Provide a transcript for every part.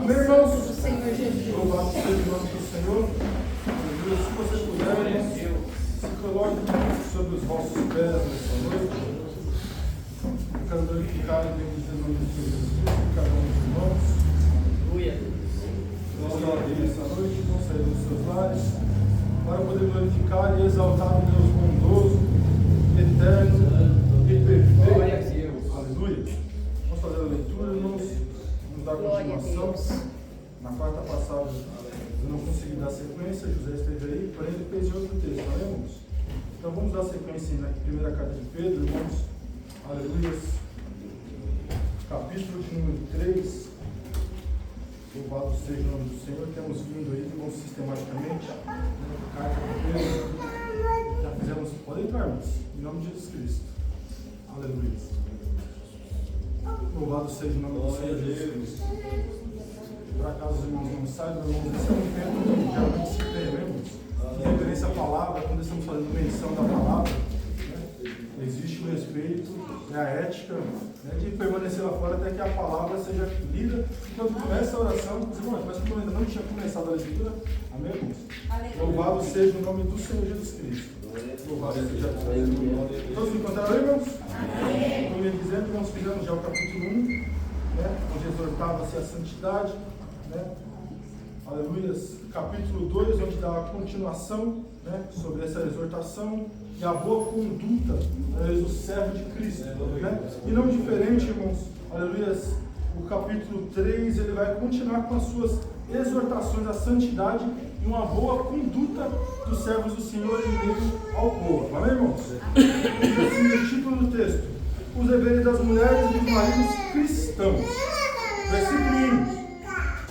Amém, irmãos? do Senhor Jesus. Louvado seja o nome do Senhor. Aleluia. Se você puder, se coloque sobre os vossos pés nessa noite. Eu quero glorificar e bendizer o nome do Senhor Jesus, cada um dos irmãos. Aleluia. Nós estamos aqui nessa noite, vamos sair dos seus lares, para poder glorificar e exaltar o Deus bondoso, eterno e perfeito. Aleluia. Vamos fazer a leitura, irmãos. Vamos dar continuação. Na quarta passada eu não consegui dar sequência, José esteve aí, porém ele fez outro texto, não é, irmãos? Então vamos dar sequência na primeira carta de Pedro, irmãos. Aleluia. Capítulo de número 3. Louvado seja o nome do Senhor. Temos vindo aí, irmãos, sistematicamente. Carta de Pedro. Já fizemos. Podem entrar, irmãos. Em nome de Jesus Cristo. Aleluia. Louvado seja o nome do Senhor Jesus Cristo. Para caso os irmãos não saibam, irmãos, esse é um tempo que geralmente se tem, né, irmãos? Em referência à palavra, quando estamos fazendo menção da palavra, né, existe o respeito, a ética, né, de permanecer lá fora até que a palavra seja lida. Quando começa a oração, os irmãos, mas como ainda não tinha começado a leitura, amém, irmãos? Louvado seja o nome do Senhor Jesus Cristo. Louvado seja Deus. Todos encontraram aí, irmãos? Amém. Como eu ia dizendo, nós fizemos já o capítulo 1, né, onde exortava-se a santidade. Né? Aleluia. Capítulo 2, onde dá a continuação, né, sobre essa exortação e a boa conduta, do servo de Cristo, né? E não diferente, irmãos, aleluia, o capítulo 3 ele vai continuar com as suas exortações à santidade e uma boa conduta dos servos do Senhor em meio ao povo. Amém, irmãos? Diz assim o título do texto: os deveres das mulheres e dos maridos cristãos. Versículo 1.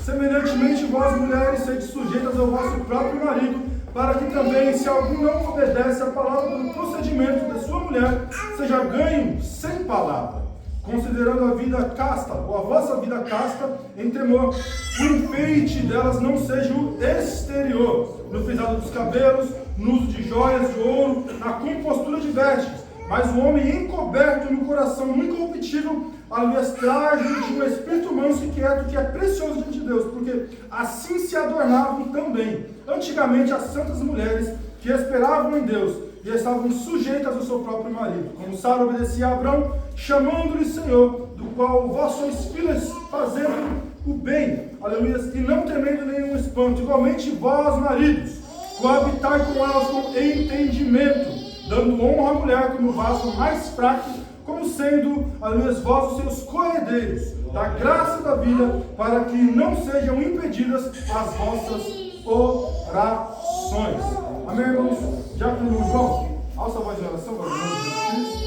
Semelhantemente, vós, mulheres, sede sujeitas ao vosso próprio marido, para que também, se algum não obedece à palavra do procedimento de sua mulher, seja ganho sem palavra, considerando a vida casta, ou a vossa vida casta, em temor. O enfeite delas não seja o exterior, no frisado dos cabelos, no uso de joias de ouro, na compostura de vestes, mas o homem encoberto no coração incorruptível, aleluia, traje de um espírito manso e quieto, que é precioso diante de Deus, porque assim se adornavam também antigamente as santas mulheres que esperavam em Deus e estavam sujeitas ao seu próprio marido, como Sara obedecia a Abrão, chamando-lhe Senhor, do qual vós sois filhos, fazendo o bem, aleluia, e não temendo nenhum espanto. Igualmente vós, maridos, coabitai com elas com entendimento, dando honra à mulher como vaso mais fraco, como sendo, aleluia, vós os seus coerdeiros da graça da vida, para que não sejam impedidas as vossas orações. Amém, irmãos? Já que o irmão João, alça a voz de oração, para o nome de Jesus Cristo.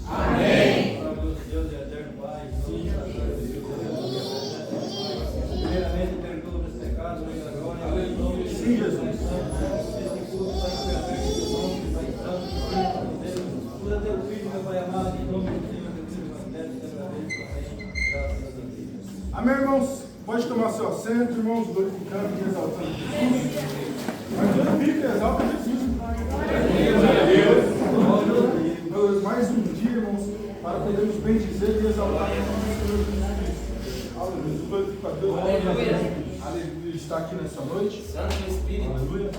Amém. Deus e eterno Pai, primeiramente, perdoa meus pecados, minha glória. Sim, Jesus. Teu filho, meu Pai amado, em nome do Senhor Jesus, graças a Deus. Amém, irmãos? Pode tomar seu assento, irmãos, glorificando e exaltando Jesus. Mas glorifica e exalta Jesus. Deus, mais um dia, irmãos, para podermos bendizer e exaltar o nome do Senhor Jesus Cristo. Aleluia. Glorifica a Deus. Aleluia. Está aqui nessa noite. Santo Espírito. Aleluia.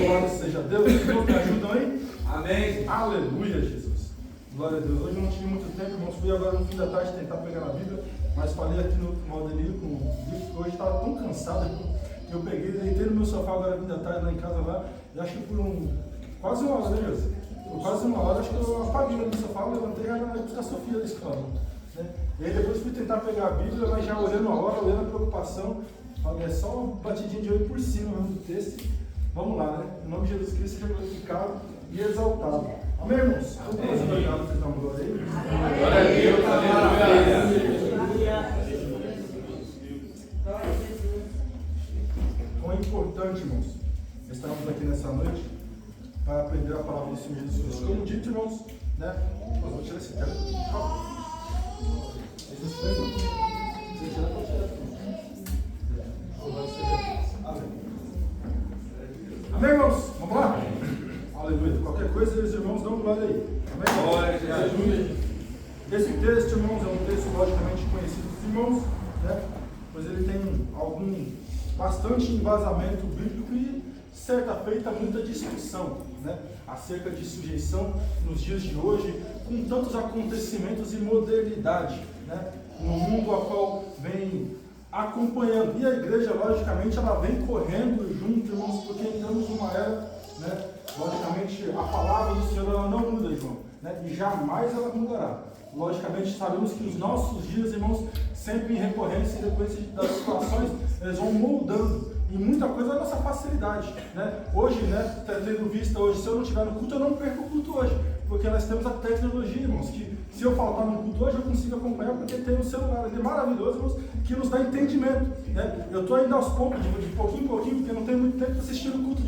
Louvado seja Deus. Senhor, me ajudam aí? Amém. Aleluia, Jesus. Glória a Deus. Hoje eu não tive muito tempo, irmãos. Fui agora no fim da tarde tentar pegar na Bíblia, mas falei aqui no Aldenir com o Vitor, que hoje estava tão cansado que eu peguei, deitei no meu sofá agora fim da tarde lá em casa lá, e acho que por quase uma hora, né, Jesus? Por quase uma hora, acho que eu apaguei no sofá, levantei e já ia buscar a Sofia da escola. Né? E aí depois fui tentar pegar a Bíblia, mas já olhando a hora, olhando a preocupação, falei, é só uma batidinha de olho por cima mesmo do texto. Vamos lá, né? Em nome de Jesus Cristo seja glorificado e exaltado. Amém, irmãos? Todos obrigados, vocês dão glória aí. Glória a Deus, aleluia. Como é importante, irmãos, estarmos aqui nessa noite para aprender a palavra do Senhor Jesus Cristo. Como dito, irmãos, né? Eu vou tirar esse teto. Amém, irmãos? Vamos lá? Aleluia. Qualquer coisa, os irmãos dão glória aí. Amém? Glória a Jesus. Esse texto, texto, irmãos, é um texto logicamente conhecido dos irmãos, né? Pois ele tem bastante embasamento bíblico e, certa feita, muita discussão, né? Acerca de sujeição nos dias de hoje, com tantos acontecimentos e modernidade, né? No mundo a qual vem acompanhando. E a igreja, logicamente, ela vem correndo junto, irmãos, porque entramos numa era, né? Logicamente, a palavra do Senhor ela não muda, João, né? E jamais ela mudará. Logicamente, sabemos que os nossos dias, irmãos, sempre em recorrência das situações, eles vão moldando. E muita coisa é a nossa facilidade, né? Hoje, né, tendo vista hoje, se eu não estiver no culto, eu não perco o culto hoje. Porque nós temos a tecnologia, irmãos, que se eu faltar no culto hoje, eu consigo acompanhar, porque tem um celular ali maravilhoso, irmãos, que nos dá entendimento, né? Eu estou ainda aos poucos, de pouquinho em pouquinho, porque não tenho muito tempo para assistir o culto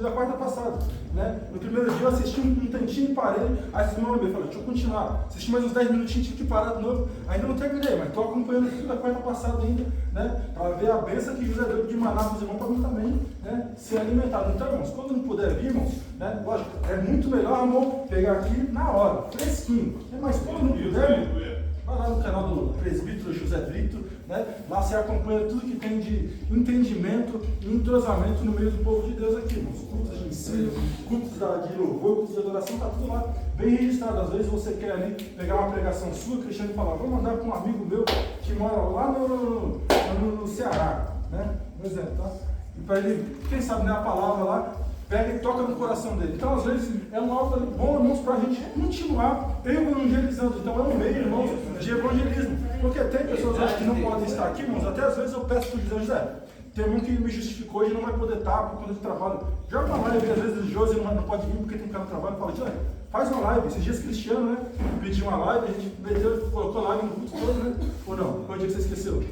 da quarta passada, né? No primeiro dia eu assisti um tantinho e parei, aí esse meu amigo falou, deixa eu continuar, assisti mais uns 10 minutinhos, tive que parar de novo, ainda não terminei, mas estou acompanhando o culto da quarta passada ainda, né? Para ver a bênção que José deu de maná para os irmãos, para mim também, né? Ser alimentado. Então, irmãos, quando não puder vir, irmãos, né? Lógico, é muito melhor, irmão, pegar aqui na hora, fresquinho, mas quando não puder, vai lá no canal do presbítero José Brito, né? Lá você acompanha tudo que tem de entendimento e entrosamento no meio do povo de Deus aqui, irmãos. Cultos de ensino, cultos de louvor, cultos de adoração, está tudo lá bem registrado. Às vezes você quer ali pegar uma pregação sua, Cristiano, e falar, vou mandar para um amigo meu que mora lá no Ceará, né? Por exemplo, tá? E para ele, quem sabe, né, a palavra lá, pega e toca no coração dele. Então, às vezes, é um algo bom, irmãos, para a gente continuar evangelizando. Então, é um meio, irmãos, de evangelismo. Porque tem pessoas hoje que não podem estar aqui, irmãos, até às vezes eu peço para o José, tem um que me justificou e não vai poder estar por conta do trabalho. Joga uma live, às vezes o José não pode vir porque tem cara no trabalho, fala, José, faz uma live. Esses dias Cristiano, né, pediu uma live, a gente colocou live no culto todo, né? Ou não? Qual dia que você esqueceu?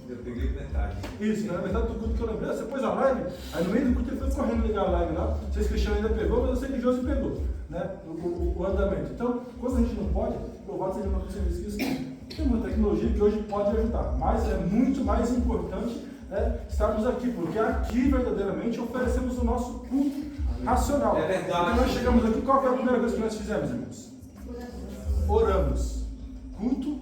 Eu peguei metade. Isso, né? Na verdade do culto que eu lembrei, você pôs a live, aí no meio do culto ele foi correndo ligar a live lá, não sei se Cristiano ainda pegou, mas eu sei que José pegou, né? O andamento. Então, quando a gente não pode, louvado seja o nome do Senhor Jesus Cristo. Tem uma tecnologia que hoje pode ajudar, mas é muito mais importante, né, estarmos aqui, porque aqui verdadeiramente oferecemos o nosso culto racional. É verdade. Então nós chegamos aqui, qual foi a primeira coisa que nós fizemos, irmãos? Oramos. Culto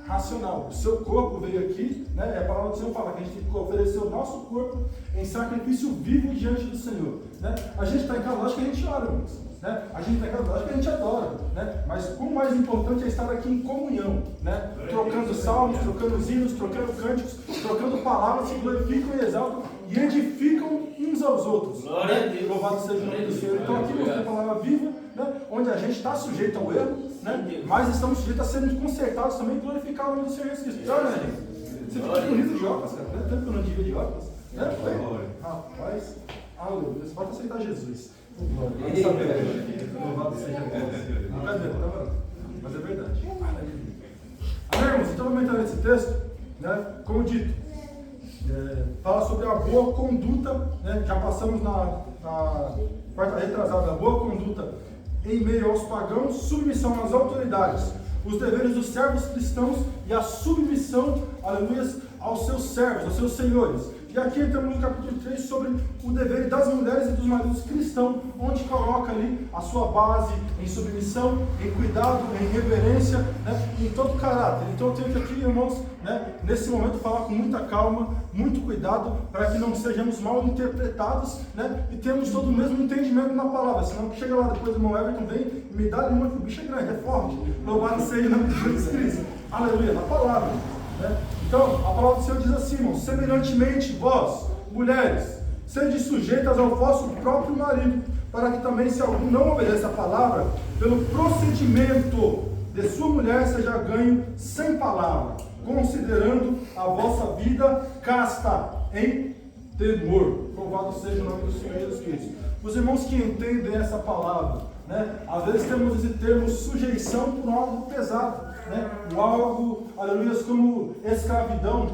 racional. O seu corpo veio aqui, né? A palavra do Senhor fala que a gente tem que oferecer o nosso corpo em sacrifício vivo diante do Senhor, né? A gente está em casa, acho que a gente ora, irmãos, né? A gente está em casa, acho que a gente adora, né? Mas o mais importante é estar aqui em comunhão, né? Trocando salmos, trocando hinos, trocando cânticos, trocando palavras que glorificam e exaltam e edificam uns aos outros. Glória a Deus. Louvado seja o nome do Senhor. Então aqui nós temos a palavra viva, né? Onde a gente está sujeito ao erro, né? Mas estamos sujeitos a sermos consertados também e glorificar o nome do Senhor Jesus Cristo. Então, né, gente? Você fica bonito de óculos, cara. Não é tanto que eu não digo de óculos. Né? Rapaz, aleluia. Você pode aceitar Jesus. Louvado seja Deus. Brincadeira, tá vendo? Mas é verdade. Amém, irmãos? Então vamos entrar nesse texto, né? Como dito, fala sobre a boa conduta, né? Já passamos na quarta retrasada, a boa conduta em meio aos pagãos, submissão às autoridades, os deveres dos servos cristãos e a submissão, aleluia, aos seus servos, aos seus senhores. E aqui entramos no capítulo 3 sobre o dever das mulheres e dos maridos cristãos, onde coloca ali a sua base em submissão, em cuidado, em reverência, né, em todo caráter. Então eu tenho que aqui, irmãos, né, nesse momento falar com muita calma, muito cuidado, para que não sejamos mal interpretados, né, e temos todo o mesmo entendimento na palavra. Senão chega lá depois o irmão Everton vem e me dá uma que o bicho é grande, é forte. Louvado seja o nome de Jesus Cristo. Aleluia, na palavra. Né? Então, a palavra do Senhor diz assim, irmãos, semelhantemente vós, mulheres, sede sujeitas ao vosso próprio marido, para que também, se algum não obedece a palavra, pelo procedimento de sua mulher seja ganho sem palavra, considerando a vossa vida casta em temor. Louvado seja o nome do Senhor Jesus Cristo. Os irmãos que entendem essa palavra, né, às vezes temos esse termo sujeição por algo pesado, né, algo, aleluia, como escravidão,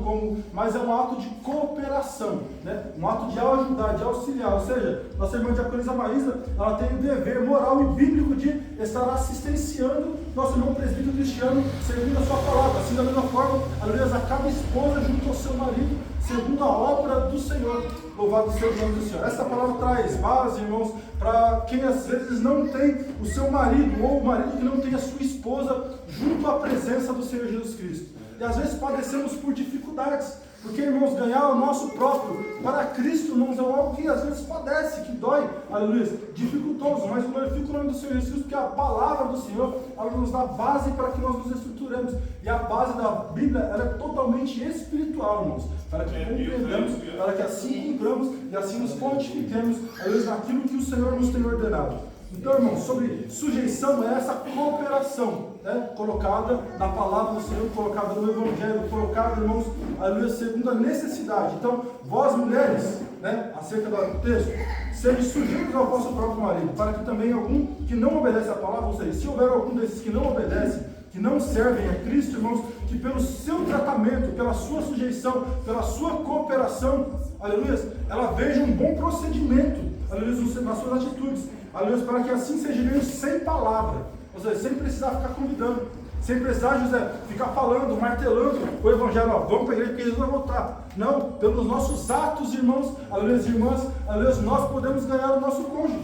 mas é um ato de cooperação, né, um ato de ajudar, de auxiliar. Ou seja, nossa irmã diaconisa Maísa, ela tem o dever moral e bíblico de estará assistenciando nosso irmão presbítero Cristiano, segundo a sua palavra. Assim, da mesma forma, aleluia, a cada esposa junto ao seu marido, segundo a obra do Senhor. Louvado seja o nome do Senhor. Esta palavra traz base, irmãos, para quem às vezes não tem o seu marido, ou o marido que não tem a sua esposa junto à presença do Senhor Jesus Cristo. E às vezes padecemos por dificuldades, porque, irmãos, ganhar o nosso próprio para Cristo, irmãos, é algo que às vezes padece, que dói, aleluia, dificultoso, mas glorifico o nome do Senhor Jesus, porque a palavra do Senhor, ela nos dá base para que nós nos estruturemos, e a base da Bíblia, ela é totalmente espiritual, irmãos, para que compreendamos, para que assim cumpramos e assim nos pontifiquemos, aleluia, naquilo que o Senhor nos tem ordenado. Então, irmãos, sobre sujeição é essa cooperação, né, colocada na palavra do Senhor, colocada no Evangelho, colocada, irmãos, aleluia, segundo a necessidade. Então, vós mulheres, né, acerca do texto, sejam sujeitos ao vosso próprio marido, para que também algum que não obedece à palavra, ou seja, se houver algum desses que não obedece, que não servem a Cristo, irmãos, que pelo seu tratamento, pela sua sujeição, pela sua cooperação, aleluia, ela veja um bom procedimento, aleluia, nas suas atitudes. Aleluia, para que assim sejamos sem palavra, ou seja, sem precisar ficar convidando, sem precisar, José, ficar falando, martelando o Evangelho, ó, vamos para a igreja porque Jesus vai voltar. Não, pelos nossos atos, irmãos, aleluia, irmãs, aleluia, nós podemos ganhar o nosso cônjuge.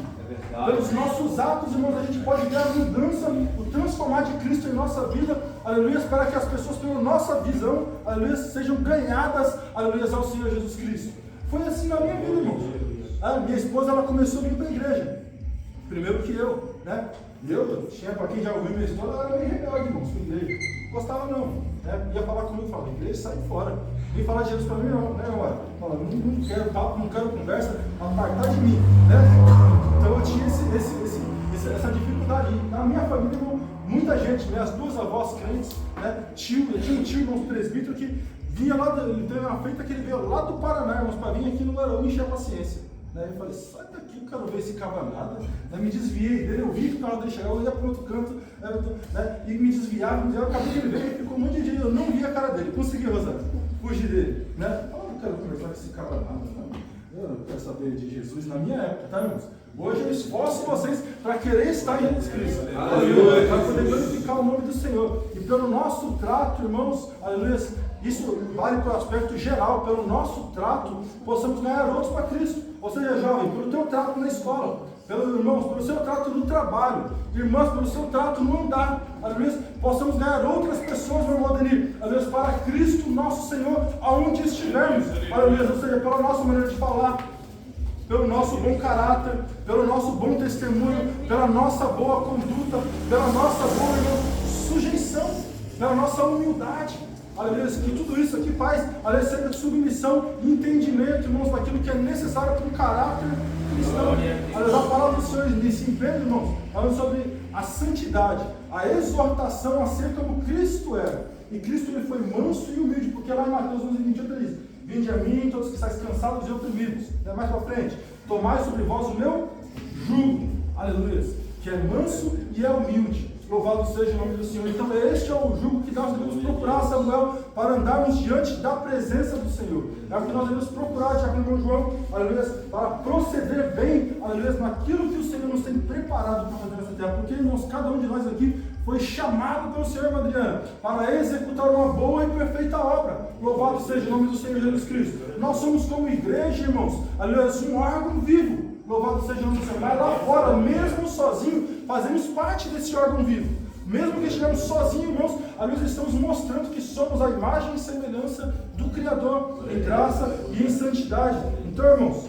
Pelos nossos atos, irmãos, a gente pode ver a mudança, o transformar de Cristo em nossa vida, aleluia, para que as pessoas, pela nossa visão, aleluia, sejam ganhadas, aleluia, ao Senhor Jesus Cristo. Foi assim na minha vida, irmãos. Minha esposa, ela começou a vir para a igreja. Primeiro que eu, né? Eu tinha, para quem já ouviu minha história, eu era meio rebelde, irmãos, com igreja. Não gostava não, né? Ia falar comigo, falava, igreja, sai fora. Vem falar de Jesus para mim não, né, olha? Fala, não quero papo, não quero conversa, apartar de mim, né? Então eu tinha essa dificuldade. E na minha família, irmão, muita gente, minhas duas avós crentes, né? Eu tinha um tio, irmãos, presbítero, que vinha lá, ele teve uma feita que ele veio lá do Paraná, irmãos, para vir aqui no Guarulhos encher a paciência. Eu falei, sai daqui, eu quero ver esse cabanada. Me desviei dele, eu vi que o carro dele chegar, eu ia para outro canto, né? E me desviava, eu acabei que ele veio e ficou um monte de dia, eu não vi a cara dele, consegui, Rosário, fugir dele, né? Eu quero conversar com esse cabanada, né? Eu quero saber de Jesus na minha época, tá, irmãos? Hoje eu esforço vocês para querer estar em Jesus Cristo, aleluia, para poder glorificar o nome do Senhor. E pelo nosso trato, irmãos, aleluia, isso vale para o aspecto geral, pelo nosso trato, possamos ganhar outros para Cristo. Ou seja, jovem, pelo teu trato na escola, irmãos, pelo seu trato no trabalho, irmãs, pelo seu trato no andar, aleluia, possamos ganhar outras pessoas, meu irmão Denir, aleluia, para Cristo nosso Senhor, aonde estivermos, aleluia, ou seja, pela nossa maneira de falar, pelo nosso bom caráter, pelo nosso bom testemunho, pela nossa boa conduta, pela nossa boa, irmão, sujeição, pela nossa humildade. Aleluia, que tudo isso aqui faz, aleluia, sempre submissão e entendimento, irmãos, daquilo que é necessário para um caráter cristão. Aleluia, a palavra do Senhor nesse empenho, irmãos, falando sobre a santidade, a exortação a ser como Cristo era. E Cristo ele foi manso e humilde, porque lá em Mateus 11:28 ele diz, vinde a mim todos que estáis cansados e oprimidos. Mais para frente, tomai sobre vós o meu jugo, aleluia, que é manso e é humilde. Louvado seja o nome do Senhor. Então este é o jugo que nós devemos procurar, Samuel, para andarmos diante da presença do Senhor. É o que nós devemos procurar, já com o irmão João, aleluia, para proceder bem, aleluia, naquilo que o Senhor nos tem preparado para fazer nessa terra. Porque, irmãos, cada um de nós aqui foi chamado pelo Senhor, Adriana, para executar uma boa e perfeita obra. Louvado seja o nome do Senhor Jesus Cristo. Nós somos como igreja, irmãos, aleluia, um órgão vivo. Louvado seja o nome do Senhor. Mas lá fora, mesmo sozinho, fazemos parte desse órgão vivo. Mesmo que estivermos sozinhos, irmãos, às vezes estamos mostrando que somos a imagem e semelhança do Criador, em graça e em santidade. Então, irmãos,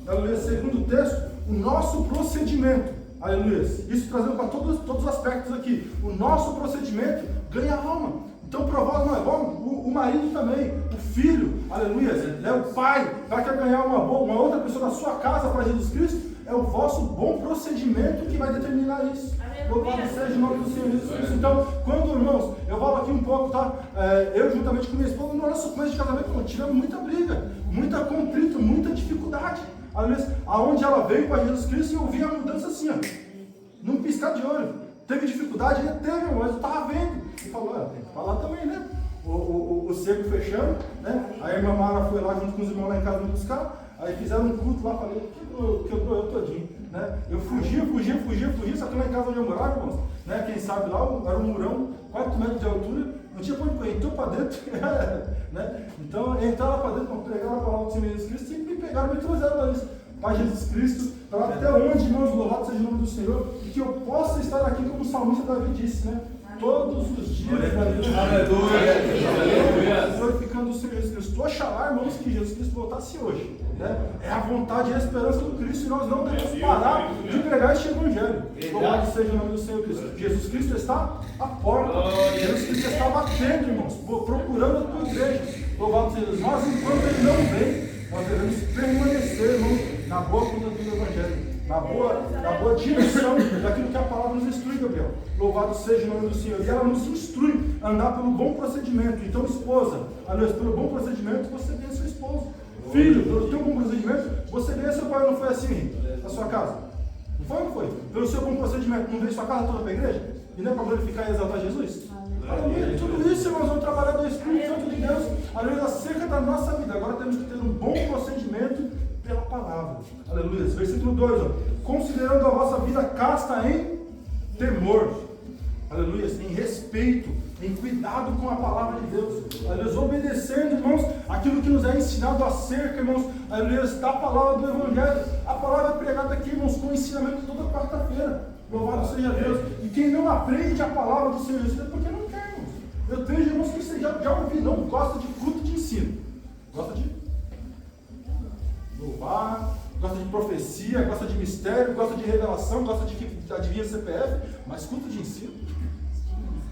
aleluia, segundo o texto, o nosso procedimento, aleluia, isso trazendo para todos os aspectos aqui, o nosso procedimento ganha alma. Então, para vós não é bom, o marido também, o filho, aleluia, né, o pai, para quer ganhar uma outra pessoa na sua casa para Jesus Cristo, é o vosso bom procedimento que vai determinar isso. Louvado seja o nome do Senhor Jesus Cristo. Então, quando, irmãos, eu falo aqui um pouco, tá? Eu juntamente com minha esposa, no nosso começo de casamento, tivemos muita briga, muita conflito, muita dificuldade. Aleluia, aonde ela veio para Jesus Cristo e eu vi a mudança assim, ó, num piscar de olho. Teve dificuldade? Ele teve, mas eu estava vendo. Ele falou, tem que falar também, né? O cerco fechando, né? A irmã Mara foi lá junto com os irmãos lá em casa me buscar. Aí fizeram um culto lá, falei, quebrou eu todinho. né? Eu fugia, só que lá em casa onde eu morava, irmãos, né? Quem sabe lá era um murão, 4 metros de altura, não tinha pra onde correr, entrou para dentro, né? Então, entrar lá para dentro, para pregar a palavra do Senhor Jesus Cristo, e me pegaram, me trouxeram lá isso, para Jesus Cristo, para até onde, irmãos, louvado seja o nome do Senhor, e que eu possa estar aqui como o salmista Davi disse, né? Todos os dias da vida. Aleluia! Glorificando o Senhor Jesus Cristo. Oxalá, irmãos, que Jesus Cristo voltasse hoje. Né? É a vontade e a esperança do Cristo e nós não devemos parar de pregar este Evangelho. Louvado seja o nome do Senhor Cristo. Jesus Cristo está à porta. Jesus Cristo está batendo, irmãos, procurando a tua igreja. Louvado seja Deus. Nós, enquanto Ele não vem, nós devemos permanecer, irmãos, na boa conduta do Evangelho. Na boa direção daquilo que a palavra nos instrui, Gabriel. Louvado seja o nome do Senhor. E ela nos instrui a andar pelo bom procedimento. Então, esposa, aliás, pelo bom procedimento, você ganha seu esposo. Filho, pelo teu bom procedimento, você ganha seu pai. Não foi assim na sua casa? Não foi ou não foi? Pelo seu bom procedimento, não veio sua casa toda para a igreja? E não é para glorificar e exaltar Jesus? Aleluia. Tudo isso, irmãos, vamos trabalhar do Espírito Santo de Deus, aleluia, acerca da nossa vida. Agora temos que ter um bom procedimento pela palavra. Aleluia. Versículo 2, ó. Considerando a vossa vida casta em temor. Aleluia. Em respeito, em cuidado com a palavra de Deus. Aleluia. Obedecendo, irmãos, aquilo que nos é ensinado acerca, irmãos, aleluia, da palavra do Evangelho. A palavra é pregada aqui, irmãos, com ensinamento toda quarta-feira. Louvado seja Deus. E quem não aprende a palavra do Senhor Jesus é porque não quer, irmãos. Eu vejo, irmãos, que você já ouvi, não gosta de culto de ensino. Gosta de louvar, gosta de profecia, gosta de mistério, gosta de revelação, gosta de adivinha CPF, mas culto de ensino,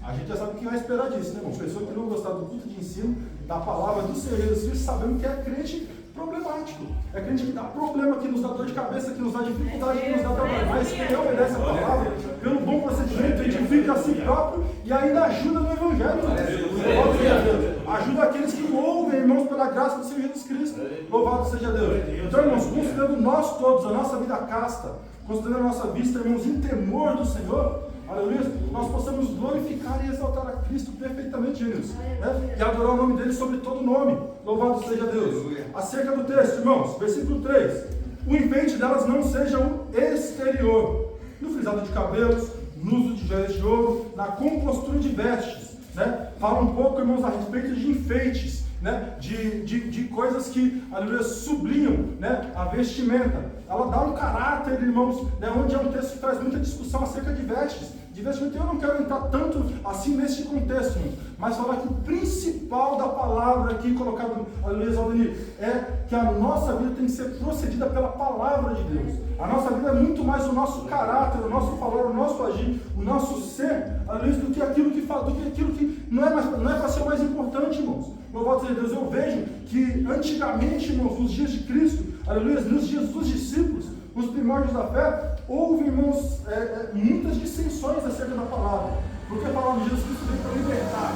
a gente já sabe o que vai esperar disso, né, irmão? Pessoa que não gostar do culto de ensino, da palavra do Senhor Jesus Cristo, sabendo que é crente problemático, é crente que dá problema, que nos dá dor de cabeça, que nos dá dificuldade, que nos dá trabalho, mas quem obedece a palavra, pelo bom procedimento, edifica a si próprio e ainda ajuda no Evangelho. Ajuda aqueles que ouvem, irmãos, pela graça do Senhor Jesus Cristo. Louvado seja Deus. Então, irmãos, considerando nós todos, a nossa vida casta, considerando a nossa vista, irmãos, em temor do Senhor, aleluia, nós possamos glorificar e exaltar a Cristo perfeitamente, Jesus, né? E adorar o nome dele sobre todo nome. Louvado seja Deus. Acerca do texto, irmãos, versículo 3: o enfeite delas não seja o exterior, no frisado de cabelos, no uso de joias de ouro, na compostura de vestes, né? Fala um pouco, irmãos, a respeito de enfeites, né? De coisas que, aleluia, sublinham, né? A vestimenta. Ela dá um caráter, irmãos, né? Onde é um texto que traz muita discussão acerca de vestes. De vestimenta, eu não quero entrar tanto assim nesse contexto, mas falar que o principal da palavra aqui colocado, aleluia, Aldenir, é que a nossa vida tem que ser procedida pela palavra de Deus. A nossa vida é muito mais o nosso caráter, o nosso falar, o nosso agir, o nosso ser, aleluia, do que aquilo que fala, do que aquilo que não é para ser o mais importante, irmãos. Louvado seja Deus. Eu vejo que antigamente, irmãos, nos dias de Cristo, aleluia, nos dias dos discípulos, nos primórdios da fé, houve, irmãos, muitas dissensões acerca da palavra, porque a palavra de Jesus Cristo veio para libertar.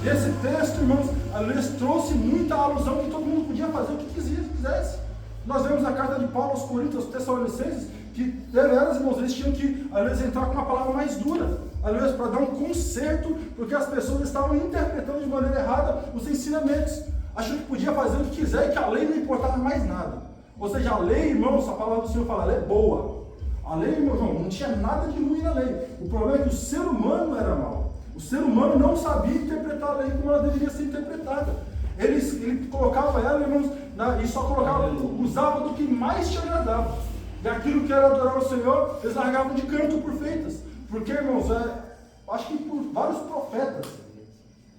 Esse texto, irmãos, aleluia, trouxe muita alusão que todo mundo podia fazer o que quisesse. Nós vemos na carta de Paulo aos Coríntios, aos Tessalonicenses, que deveras, irmãos, eles tinham que, aleluia, entrar com uma palavra mais dura, aleluia, para dar um conserto, porque as pessoas estavam interpretando de maneira errada os ensinamentos, achando que podia fazer o que quiser e que a lei não importava mais nada. Ou seja, a lei, irmãos, a palavra do Senhor fala, a lei é boa. A lei, irmão, não tinha nada de ruim na lei. O problema é que o ser humano era mau. O ser humano não sabia interpretar a lei como ela deveria ser interpretada. Ele colocava ela, irmãos, e só colocava, usava do que mais te agradava. E aquilo que era adorar ao Senhor, eles largavam de canto por feitas. Porque, irmãos, acho que por vários profetas,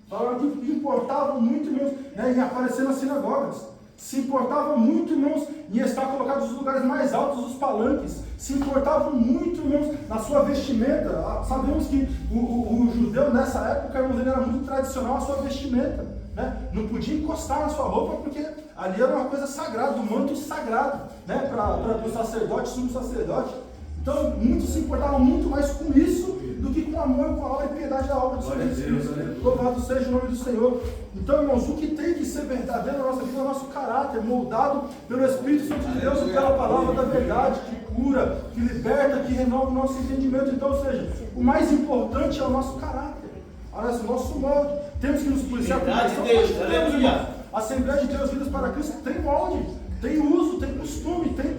falaram que importavam muito, irmãos, né, em aparecer nas sinagogas. Se importavam muito, irmãos, em estar colocados nos lugares mais altos dos palanques. Se importavam muito, irmãos, na sua vestimenta. Sabemos que o judeu nessa época, irmãos, ele era muito tradicional a sua vestimenta, né? Não podia encostar na sua roupa porque ali era uma coisa sagrada, um manto sagrado, né? Para o sacerdote, sumo sacerdote. Então, muitos se importavam muito mais com isso do que com o amor, com a obra e piedade da obra do Senhor Jesus Cristo. Louvado seja o nome do Senhor. Então, irmãos, o que tem que ser verdadeiro na nossa vida é o nosso caráter, moldado pelo Espírito Santo de Deus e pela palavra da verdade, que cura, que liberta, que renova o nosso entendimento. Então, ou seja, o mais importante é o nosso caráter, o nosso molde. Temos que nos policiar com isso. A Assembleia de Deus Vidas para Cristo tem molde, tem uso, tem costume, tem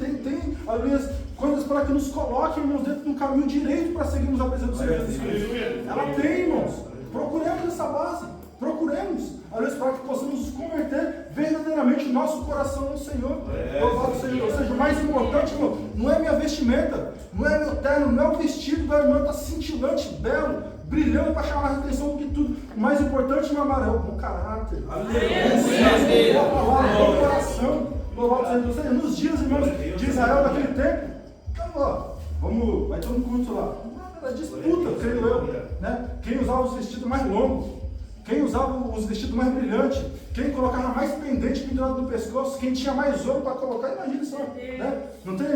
coisas para que nos coloquem, irmãos, dentro de um caminho direito para seguirmos a presença do Senhor Jesus Cristo. Ela tem, irmãos. Procuremos essa base. Procuremos, aliás, para que possamos nos converter verdadeiramente o nosso coração no Senhor. Louvado seja Deus. Ou seja, o mais importante, irmão, não é minha vestimenta, não é meu terno, não é o vestido da irmã, está cintilante, belo, brilhando para chamar a atenção do que tudo. O mais importante, meu amado, é o caráter. É a palavra, o coração. Louvado seja Deus. Ou seja, nos dias, irmãos, de Israel daquele tempo, então, vamos, vai ter um culto lá. Era disputa, creio eu, né? Quem usava os vestidos mais longos. Quem usava os vestidos mais brilhantes, quem colocava mais pendente pendurado no pescoço, quem tinha mais ouro para colocar, imagina só, né? Não tem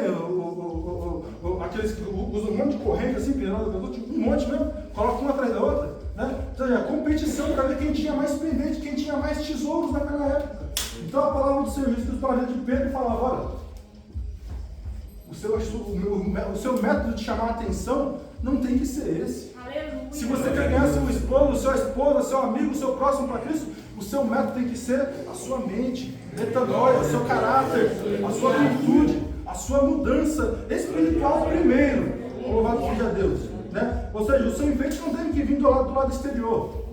aqueles que usam um monte de corrente assim, pendurado no pescoço, um monte mesmo, coloca uma atrás da outra, né? Então, a competição para ver quem tinha mais pendente, quem tinha mais tesouros naquela época. Então a palavra do Senhor Jesus estava de Pedro e falava, olha, o seu método de chamar a atenção não tem que ser esse. Se você quer ganhar seu esposo, sua esposa, seu amigo, seu próximo para Cristo, o seu método tem que ser a sua mente, metanoia, o seu caráter, a sua virtude, a sua mudança espiritual primeiro. Louvado seja Deus. Né? Ou seja, o seu enfeite não tem que vir do lado exterior.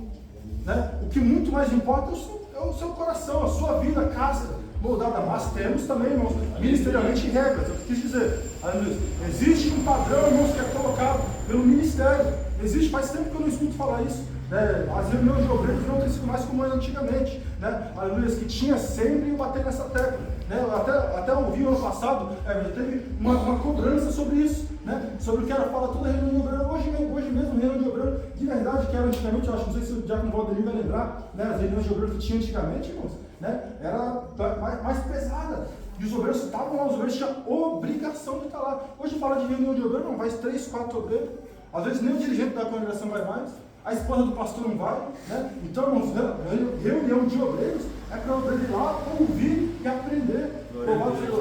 Né? O que muito mais importa é o seu coração, a sua vida casta, moldada. Mas temos também, irmãos, ministerialmente regras. Eu quis dizer, existe um padrão, irmãos, que é colocado pelo ministério. Existe, faz tempo que eu não escuto falar isso. Né? As reuniões de obreiros não têm sido mais como antigamente. Né? Aleluia, que tinha sempre eu bater nessa tecla. Né? Eu até ouvi ano passado, teve uma cobrança sobre isso. Né? Sobre o que era falar toda a reunião de obreiro. Hoje mesmo, reunião de obreiro, de verdade, que era antigamente, eu acho, não sei se o Diácono Valdemir vai lembrar, né? As reuniões de obreiro que tinha antigamente, irmãos, né? Era mais pesada. E os obreiros estavam lá, os obreiros tinham obrigação de estar lá. Hoje fala de reunião de obreiro, não, vai 3, 4 obreiros. Às vezes nem o dirigente da congregação vai mais, a esposa do pastor não vai, né? Então, irmãos, reunião de obreiros é para o obreiro ir lá ouvir e aprender.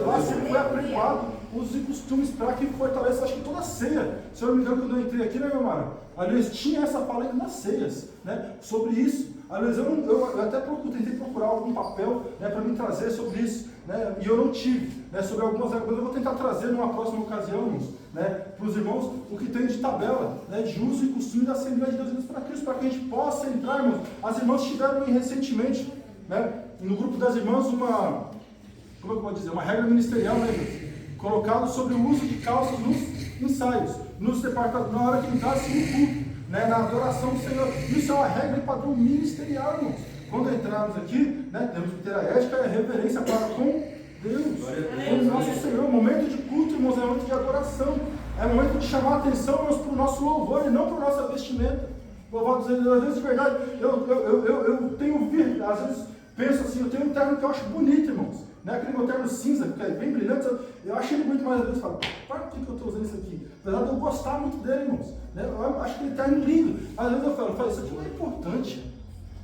Lá sempre foi aprimado usos e costumes para que fortaleça, acho que toda a ceia. Se eu não me engano, quando eu entrei aqui, né, meu amado? Aliás, tinha essa fala nas ceias, né? Sobre isso. Aliás, eu até tentei procurar algum papel, né, para me trazer sobre isso, né? E eu não tive, né, sobre algumas coisas. Eu vou tentar trazer numa próxima ocasião, irmãos, né, para os irmãos, o que tem de tabela, né, de uso e costume da Assembleia de Deus Unidos para Cristo, para que a gente possa entrar, irmãos. As irmãs tiveram recentemente, né, no grupo das irmãs, como é que eu vou dizer, uma regra ministerial, né, irmãos? Colocado sobre o uso de calças nos ensaios, nos departamentos, na hora que entrasse no culto, né, na adoração do Senhor. Isso é uma regra e padrão ministerial, irmãos. Quando entrarmos aqui, né, temos que ter a ética e a reverência para com Deus, com o nosso Senhor. Momento de culto, irmãos, é momento de adoração. É momento de chamar a atenção, irmãos, para o nosso louvor e não para a nossa vestimenta. Louvado seja Deus. Às vezes, de verdade, eu tenho visto, às vezes penso assim, eu tenho um terno que eu acho bonito, irmãos. Né? Aquele meu terno cinza, que é bem brilhante, eu acho ele muito mais, às vezes falo, para que eu estou usando isso aqui? Apesar de eu gostar muito dele, irmãos. Né? Eu acho aquele terno lindo. Às vezes eu falo, isso aqui não é importante.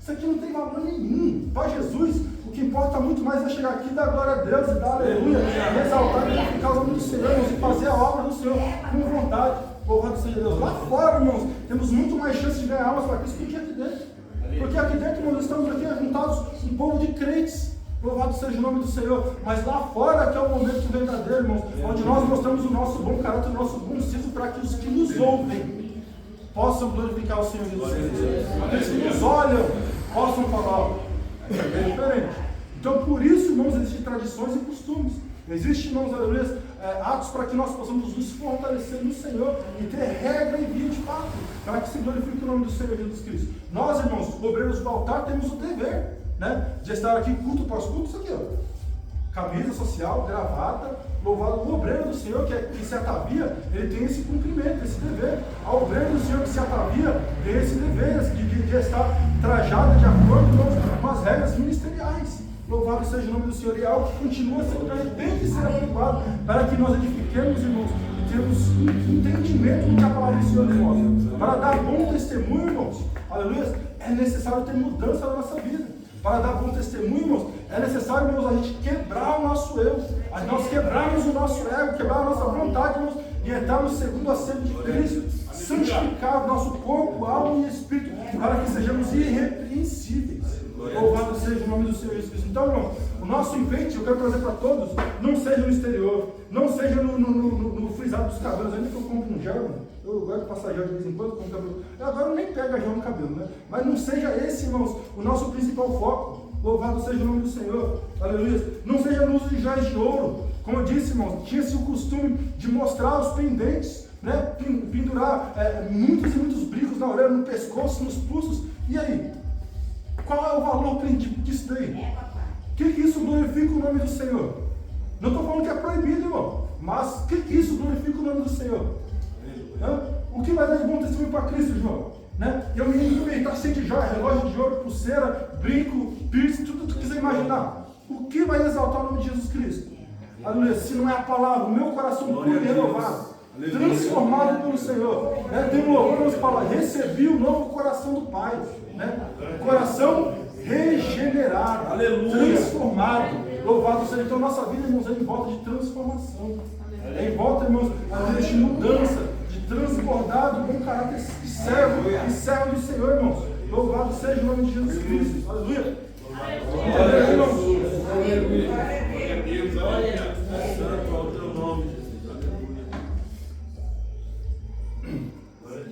Isso aqui não tem valor nenhum. Para Jesus, o que importa muito mais é chegar aqui e dar glória a Deus e dar aleluia, e exaltar e glorificar o nome do Senhor, irmãos, e fazer a obra do Senhor com vontade. Louvado seja Deus. Lá fora, irmãos, temos muito mais chance de ganhar almas para Cristo do que aqui dentro. Porque aqui dentro, irmãos, estamos aqui juntados um povo de crentes. Louvado seja o nome do Senhor. Mas lá fora que é o momento verdadeiro, irmãos, onde nós mostramos o nosso bom caráter, o nosso bom senso, para que os que nos ouvem possam glorificar o Senhor Jesus. Aqueles que nos olham possam falar, é diferente. Então, por isso, irmãos, existem tradições e costumes. Existem, irmãos, atos para que nós possamos nos fortalecer no Senhor e ter regra e via de fato, para que se glorifique o nome do Senhor Jesus Cristo. Nós, irmãos, obreiros do altar, temos o dever, né, de estar aqui culto após culto, isso aqui, ó. Camisa social, gravata, louvado. O obreiro do Senhor que se atavia, ele tem esse cumprimento, esse dever. A obreiro do Senhor que se atavia tem esse dever de estar trajada de acordo com as regras ministeriais. Louvado seja o nome do Senhor. E é algo que continua sendo, tem que ser adequado para que nós edifiquemos, irmãos, e temos entendimento do que a palavra do Senhor nos mostra. Para dar bom testemunho, irmãos, aleluia, é necessário ter mudança na nossa vida. Para dar bom testemunho, irmãos, é necessário, irmãos, a gente quebrar o nosso eu, nós quebrarmos o nosso ego, quebrar a nossa vontade, irmãos, e entrarmos segundo a sede de Cristo, santificar o nosso corpo, alma e espírito, para que sejamos irrepreensíveis. Louvado seja seja o nome do Senhor Jesus Cristo. Então, irmão, o nosso enfeite, eu quero trazer para todos, não seja no exterior, não seja no frisado dos cabelos. Ainda que eu compro um gel, eu gosto de passar gel de vez em quando com o cabelo. Agora eu nem pego gel no cabelo, né? Mas não seja esse, irmãos, o nosso principal foco. Louvado seja o nome do Senhor. Aleluia. Não seja no uso de joias de ouro. Como eu disse, irmãos, tinha-se o costume de mostrar os pendentes, né? Pendurar muitos e muitos brincos na orelha, no pescoço, nos pulsos. E aí? Qual é o valor disso daí? O que isso glorifica o nome do Senhor? Não estou falando que é proibido, irmão. Mas o que isso glorifica o nome do Senhor? O que vai dar de bom testemunho para Cristo, João? Né? E eu me está cheio de joia, relógio de ouro, pulseira, brinco, piercing, tudo que tu quiser imaginar. O que vai exaltar o nome de Jesus Cristo? Aleluia. Se não é a palavra, o meu coração puro e renovado, transformado pelo Senhor. Tem um louvor que fala: recebi o novo coração do Pai. Coração regenerado, transformado. Louvado seja. Então, nossa vida, irmãos, é em volta de transformação. É em volta, irmãos, de mudança, de transbordar do bom caráter de servo e servo do Senhor, irmãos. Louvado seja o nome de Jesus Cristo. Aleluia. Aleluia, irmãos. Santo ao teu nome, Jesus.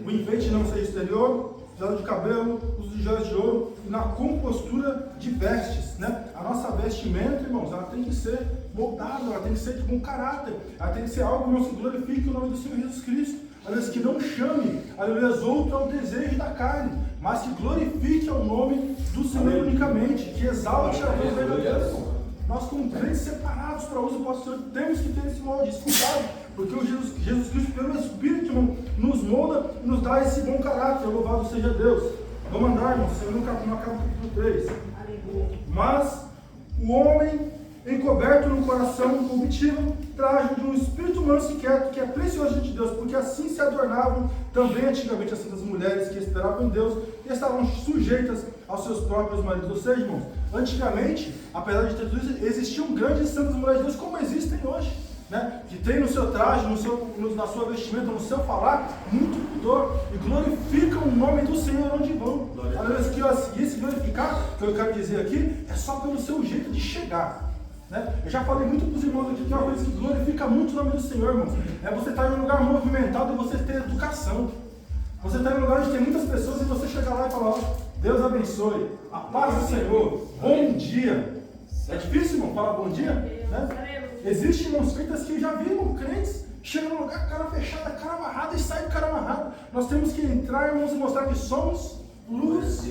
O enfeite não seja exterior, usado de cabelo, uso de joias de ouro e na compostura de vestes, né? A nossa vestimenta, irmãos, ela tem que ser moldada, ela tem que ser de bom caráter, ela tem que ser algo, irmãos, que glorifique o nome do Senhor Jesus Cristo, aleluia, que não chame, aleluia, outro ao desejo da carne, mas que glorifique ao nome do Senhor unicamente, que exalte a Deus verdadeiro. Nós, como crentes separados para o uso do Senhor, temos que ter esse molde, esse cuidado, porque o Jesus Cristo, pelo Espírito, irmão, nos molda e nos dá esse bom caráter. Louvado seja Deus. Vamos andar, irmão, no capítulo 3. Mas o homem encoberto no coração combativo, traje de um espírito manso e quieto, que é precioso diante de Deus, porque assim se adornavam também antigamente as santas mulheres que esperavam em Deus e estavam sujeitas aos seus próprios maridos. Ou seja, irmãos, antigamente, apesar de ter tudo isso, existiam grandes santas mulheres de Deus como existem hoje, né? Que tem no seu traje, na sua vestimenta, no seu falar, muito pudor e glorificam o nome do Senhor onde vão. E esse glorificar, que eu quero dizer aqui, é só pelo seu jeito de chegar. Né? Eu já falei muito para os irmãos aqui que é uma coisa que glorifica muito o nome do Senhor, irmãos. É você estar em um lugar movimentado e você ter educação. Você está em um lugar onde tem muitas pessoas e você chegar lá e falar: ó, Deus abençoe, a paz do Senhor, bom dia. É difícil, irmão, falar bom dia? Né? Existem, irmãos, crentes que eu já vi, irmão, crentes chegam num lugar, cara fechada, cara amarrada e sai de cara amarrado. Nós temos que entrar, irmãos, e mostrar que somos luz.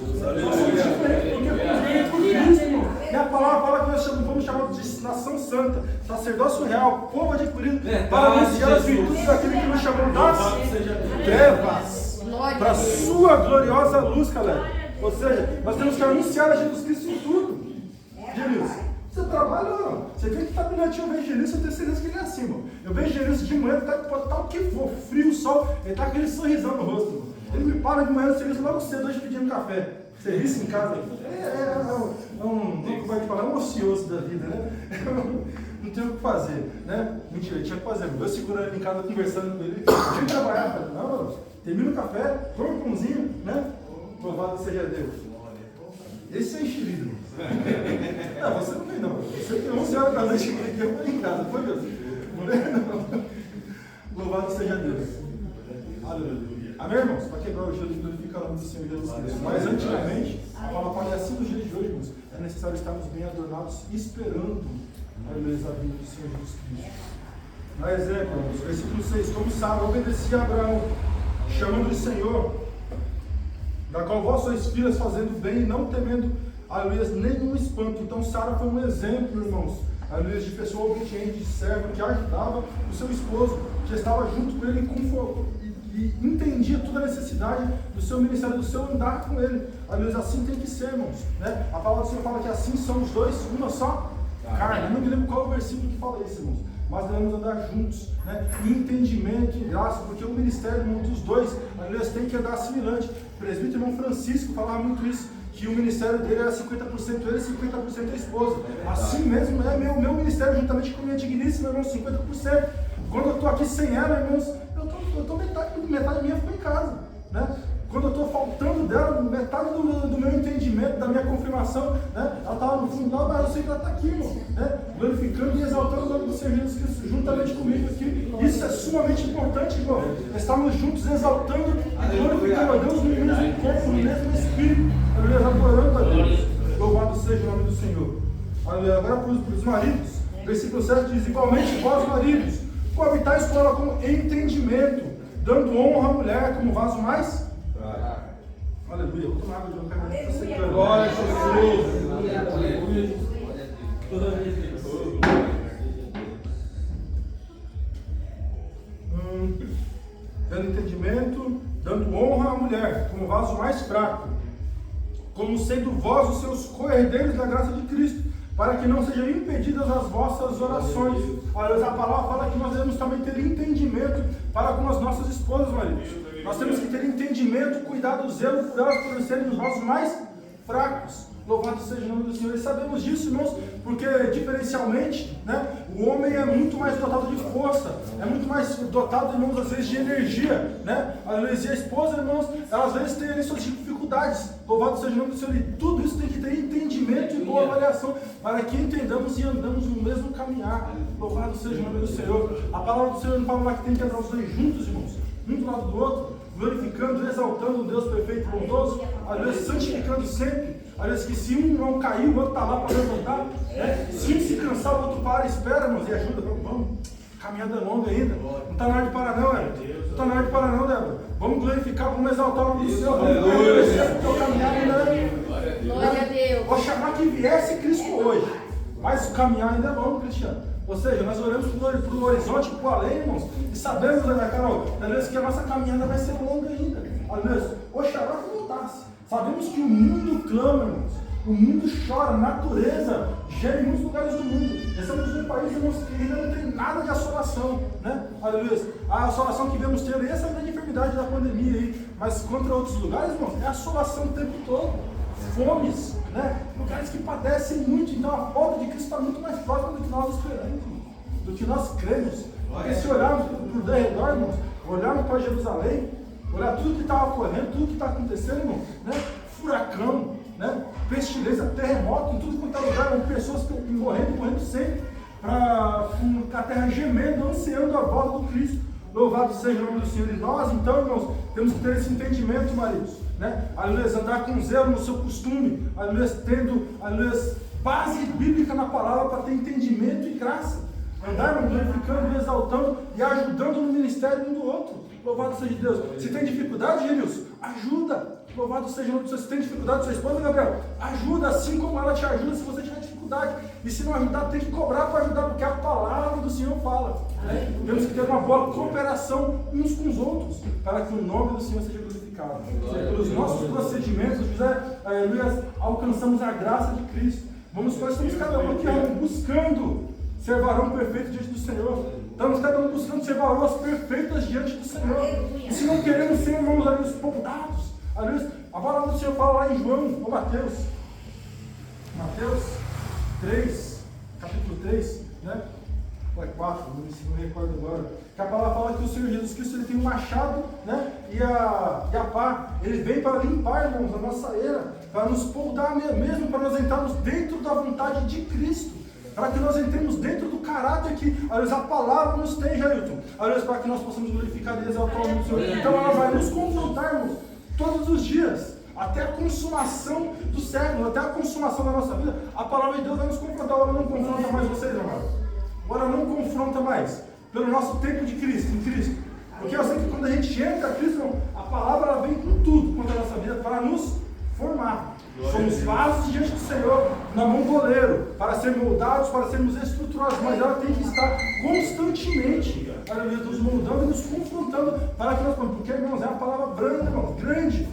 E a palavra fala que nós fomos chamados de nação santa, sacerdócio real, povo adquirido, para anunciar as virtudes daquele que nos chamou das trevas para a sua gloriosa luz, galera. Ou seja, nós temos que anunciar a Jesus Cristo em tudo. Genilson, você trabalha ou não? Você vê que está brilhantinho, eu vejo Genilson, eu tenho certeza que ele é assim, irmão. Eu vejo Genilson de manhã, pode estar o que for, frio, sol, ele está com aquele sorrisão no rosto, irmão. Ele me para de manhã no serviço logo cedo, hoje pedindo café. Serviço em casa como é que fala? É um ocioso da vida, né? Não tem o que fazer, né? Mentira, tinha que fazer. Eu segurando ele em casa, conversando com ele. Tinha que trabalhar, não, termina o café, come um pãozinho, né? Louvado seja Deus. Esse é enxerido. Não, você não vem não. Você tem 11 horas da noite que eu vou em casa, foi Deus? Não. Louvado seja Deus. Aleluia. Amém, irmãos? Para quebrar o gelo e glorificar o nome do Senhor Jesus Cristo. Mas antigamente, a palavra fala assim nos dias de hoje, irmãos, é necessário estarmos bem adornados, esperando a vinda do Senhor Jesus Cristo. Dá exemplo, irmãos, versículo 6, como Sara obedecia a Abraão, chamando de Senhor, da qual vós sois filhas, fazendo bem e não temendo, aleluia, nenhum espanto. Então Sara foi um exemplo, irmãos, aleluia, de pessoa obediente, de servo, que ajudava o seu esposo, que estava junto com ele e entendia toda a necessidade do seu ministério, do seu andar com ele. Aleluia, assim tem que ser, irmãos, né? A palavra do Senhor fala que assim somos dois, uma só carne. Eu não me lembro qual é o versículo que fala isso, irmãos, mas devemos andar juntos, né? Em entendimento, em graça, porque o ministério, irmão, dos dois, aleluia, tem que andar assimilante. O presbítero irmão Francisco falava muito isso, que o ministério dele era 50% ele e 50% a esposa. Assim mesmo é meu ministério, juntamente com minha digníssima, irmão, 50%. Quando eu estou aqui sem ela, irmãos, eu estou metade minha ficou em casa, né? Quando eu estou faltando dela, metade do meu entendimento, da minha confirmação, afirmação, né? Ela estava no fundo lá, mas eu sei que ela está aqui, irmão, né? Glorificando e exaltando o nome do Senhor Jesus Cristo juntamente comigo aqui. Isso é sumamente importante, irmão. Nós estamos juntos exaltando e glorificando a Deus no mesmo corpo, no mesmo Espírito. Aleluia, adorando a Deus. Louvado seja o nome do Senhor. Aleluia. Agora para os maridos, versículo 7 diz: igualmente vós, maridos, coabitais com ela com entendimento, dando honra à mulher como vaso mais fraco. Aleluia. Vou tomar água de boca, está secando. Glória a Jesus. Aleluia. Toda vez que dando entendimento, dando honra à mulher como vaso mais fraco, como sendo vós os seus co-herdeiros da graça de Cristo, para que não sejam impedidas as vossas orações. A palavra fala que nós devemos também ter entendimento para com as nossas esposas, maridos. Nós temos que ter entendimento, cuidado, zelo por elas, por serem os vasos mais fracos. Louvado seja o nome do Senhor. E sabemos disso, irmãos, porque diferencialmente, né, o homem é muito mais dotado de força, é muito mais dotado, irmãos, às vezes de energia, né? E a esposa, irmãos, ela às vezes tem ali suas dificuldades. Louvado seja o nome do Senhor. E tudo isso tem que ter entendimento e boa avaliação, para que entendamos e andamos no mesmo caminhar. Louvado seja o nome do Senhor. A palavra do Senhor não fala lá que tem que andar os dois juntos, irmãos, um do lado do outro, glorificando, exaltando um Deus perfeito e bondoso, aliás, santificando sempre. Aliás, que se um não cair, o outro está lá para levantar. Se um se cansar, o outro para, espera, irmãos, e ajuda. Vamos, caminhada longa ainda. Não está na hora de parar, não, Débora. Não está na hora de parar, não, Débora. Vamos glorificar, vamos exaltar o nome do Senhor. Vamos glorificar, porque o caminhar ainda é. Glória a Deus. Vou chamar que viesse Cristo hoje, mas o caminhar ainda é longo, Cristiano. Ou seja, nós olhamos para o horizonte, para o além, irmãos, e sabemos, né, Carol, que a nossa caminhada vai ser longa ainda. Aliás, oxalá que voltasse. Sabemos que o mundo clama, irmãos. O mundo chora, a natureza gera em muitos lugares do mundo. Estamos num país, irmãos, que ainda não tem nada de assolação, né? Aleluia. A assolação que vemos ter, essa é a grande enfermidade da pandemia aí. Mas contra outros lugares, irmãos, é assolação o tempo todo. Fomes, né? Lugares que padecem muito. Então a volta de Cristo está muito mais próxima do que nós esperamos, do que nós cremos. Porque se olharmos por redor, irmãos, olharmos para Jerusalém, olhar tudo que está ocorrendo, tudo que está acontecendo, irmão, né? Furacão, né? Pestilência, terremoto, em tudo quanto é lugar, pessoas morrendo sempre, para a terra gemendo, ansiando a volta do Cristo. Louvado seja o nome do Senhor. E nós, então, irmãos, temos que ter esse entendimento, maridos, né? Aleluia, andar com zelo no seu costume, aleluia, tendo, aleluia, base bíblica na palavra para ter entendimento e graça. Andar glorificando, exaltando e ajudando no ministério um do outro. Louvado seja Deus. Se tem dificuldade, Genius, ajuda. Louvado seja o nome do Senhor. Se tem dificuldade, sua esposa, Gabriel, ajuda assim como ela te ajuda se você tiver dificuldade. E se não ajudar, tem que cobrar para ajudar, porque a palavra do Senhor fala. Né? Temos que ter uma boa cooperação uns com os outros, para que o nome do Senhor seja glorificado. Pelos nossos procedimentos, alcançamos a graça de Cristo. Nós estamos cada um aqui buscando ser varão perfeito diante do Senhor. Estamos cada um buscando ser varoas perfeitas diante do Senhor. E se não queremos ser, irmãos, ali os pondados. A palavra do Senhor fala lá em João, ou Mateus 3, capítulo 3, né? Ou é 4, não me recordo agora. Que a palavra fala que o Senhor Jesus Cristo, ele tem um machado, né? E a pá, ele vem para limpar, irmãos, a nossa era, para nos poldar mesmo, para nós entrarmos dentro da vontade de Cristo. Para que nós entremos dentro do caráter que, aliás, a palavra nos tem, Jailton. Aliás, para que nós possamos glorificar e exaltar o nome do Senhor. Então ela vai nos confrontar, irmãos, todos os dias, até a consumação do século, até a consumação da nossa vida. A palavra de Deus vai nos confrontar. Agora não confronta mais vocês, amados. Agora não confronta mais. Pelo nosso tempo de Cristo, em Cristo. Porque eu sei que quando a gente entra a Cristo, irmão, a palavra ela vem com tudo contra a nossa vida para nos formar. Somos vasos diante do Senhor, na mão do oleiro, para sermos moldados, para sermos estruturados, mas ela tem que estar constantemente, nos moldando e nos confrontando, para que nós, porque, irmãos, é uma palavra branda, irmãos, grande.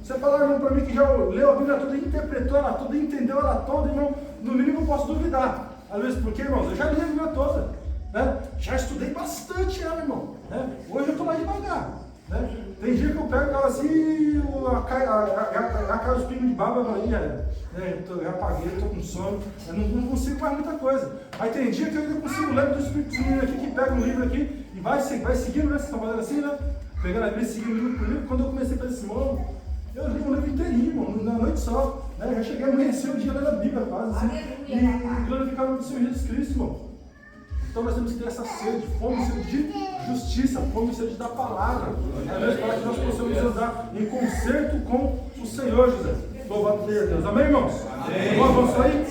Você fala, irmão, para mim que já leu a Bíblia toda, interpretou ela toda, entendeu ela toda, irmão, no mínimo eu posso duvidar. Às vezes, porque, irmãos, eu já li a Bíblia toda, né? Já estudei bastante ela, irmão, né? Hoje eu estou mais devagar. Né? Tem dia que eu pego ela assim, a cara dos pingos de baba, eu já apaguei, estou com sono, eu não consigo mais muita coisa. Aí tem dia que eu ainda consigo ler dos espíritos aqui, que pega um livro aqui e vai seguindo, né? Vocês estão fazendo assim, né? Pegando a Bíblia, seguindo livro por livro. Quando eu comecei a fazer esse modo, eu li um livro inteirinho, irmão, na noite só. Já cheguei a amanhecer o dia lendo a Bíblia quase, assim, e glorificar o nome do Senhor Jesus Cristo, irmão. Então nós temos que ter essa sede, fome e sede de justiça, fome e sede da palavra, para que nós possamos andar em concerto com o Senhor, José. Louvado seja Deus. Amém, irmãos? Amém. Vamos avançar aí?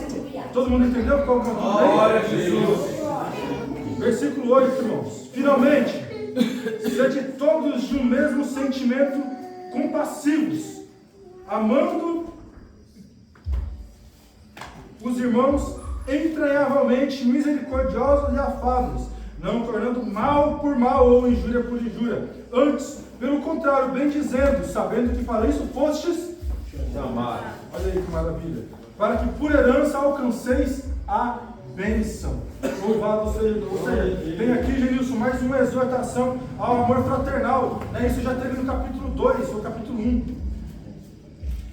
Todo mundo entendeu qual é o ponto? Glória a Jesus. Versículo 8, irmãos. Finalmente, sede todos de um mesmo sentimento, compassivos, amando os irmãos entranhavelmente misericordiosos e afáveis, não tornando mal por mal ou injúria por injúria. Antes, pelo contrário, bem dizendo, sabendo que para isso fostes chamados. Olha aí que maravilha. Para que por herança alcanceis a bênção. Louvado seja Deus. Ou seja, tem aqui, Genilson, mais uma exortação ao amor fraternal. Isso já teve no capítulo 2, ou capítulo 1.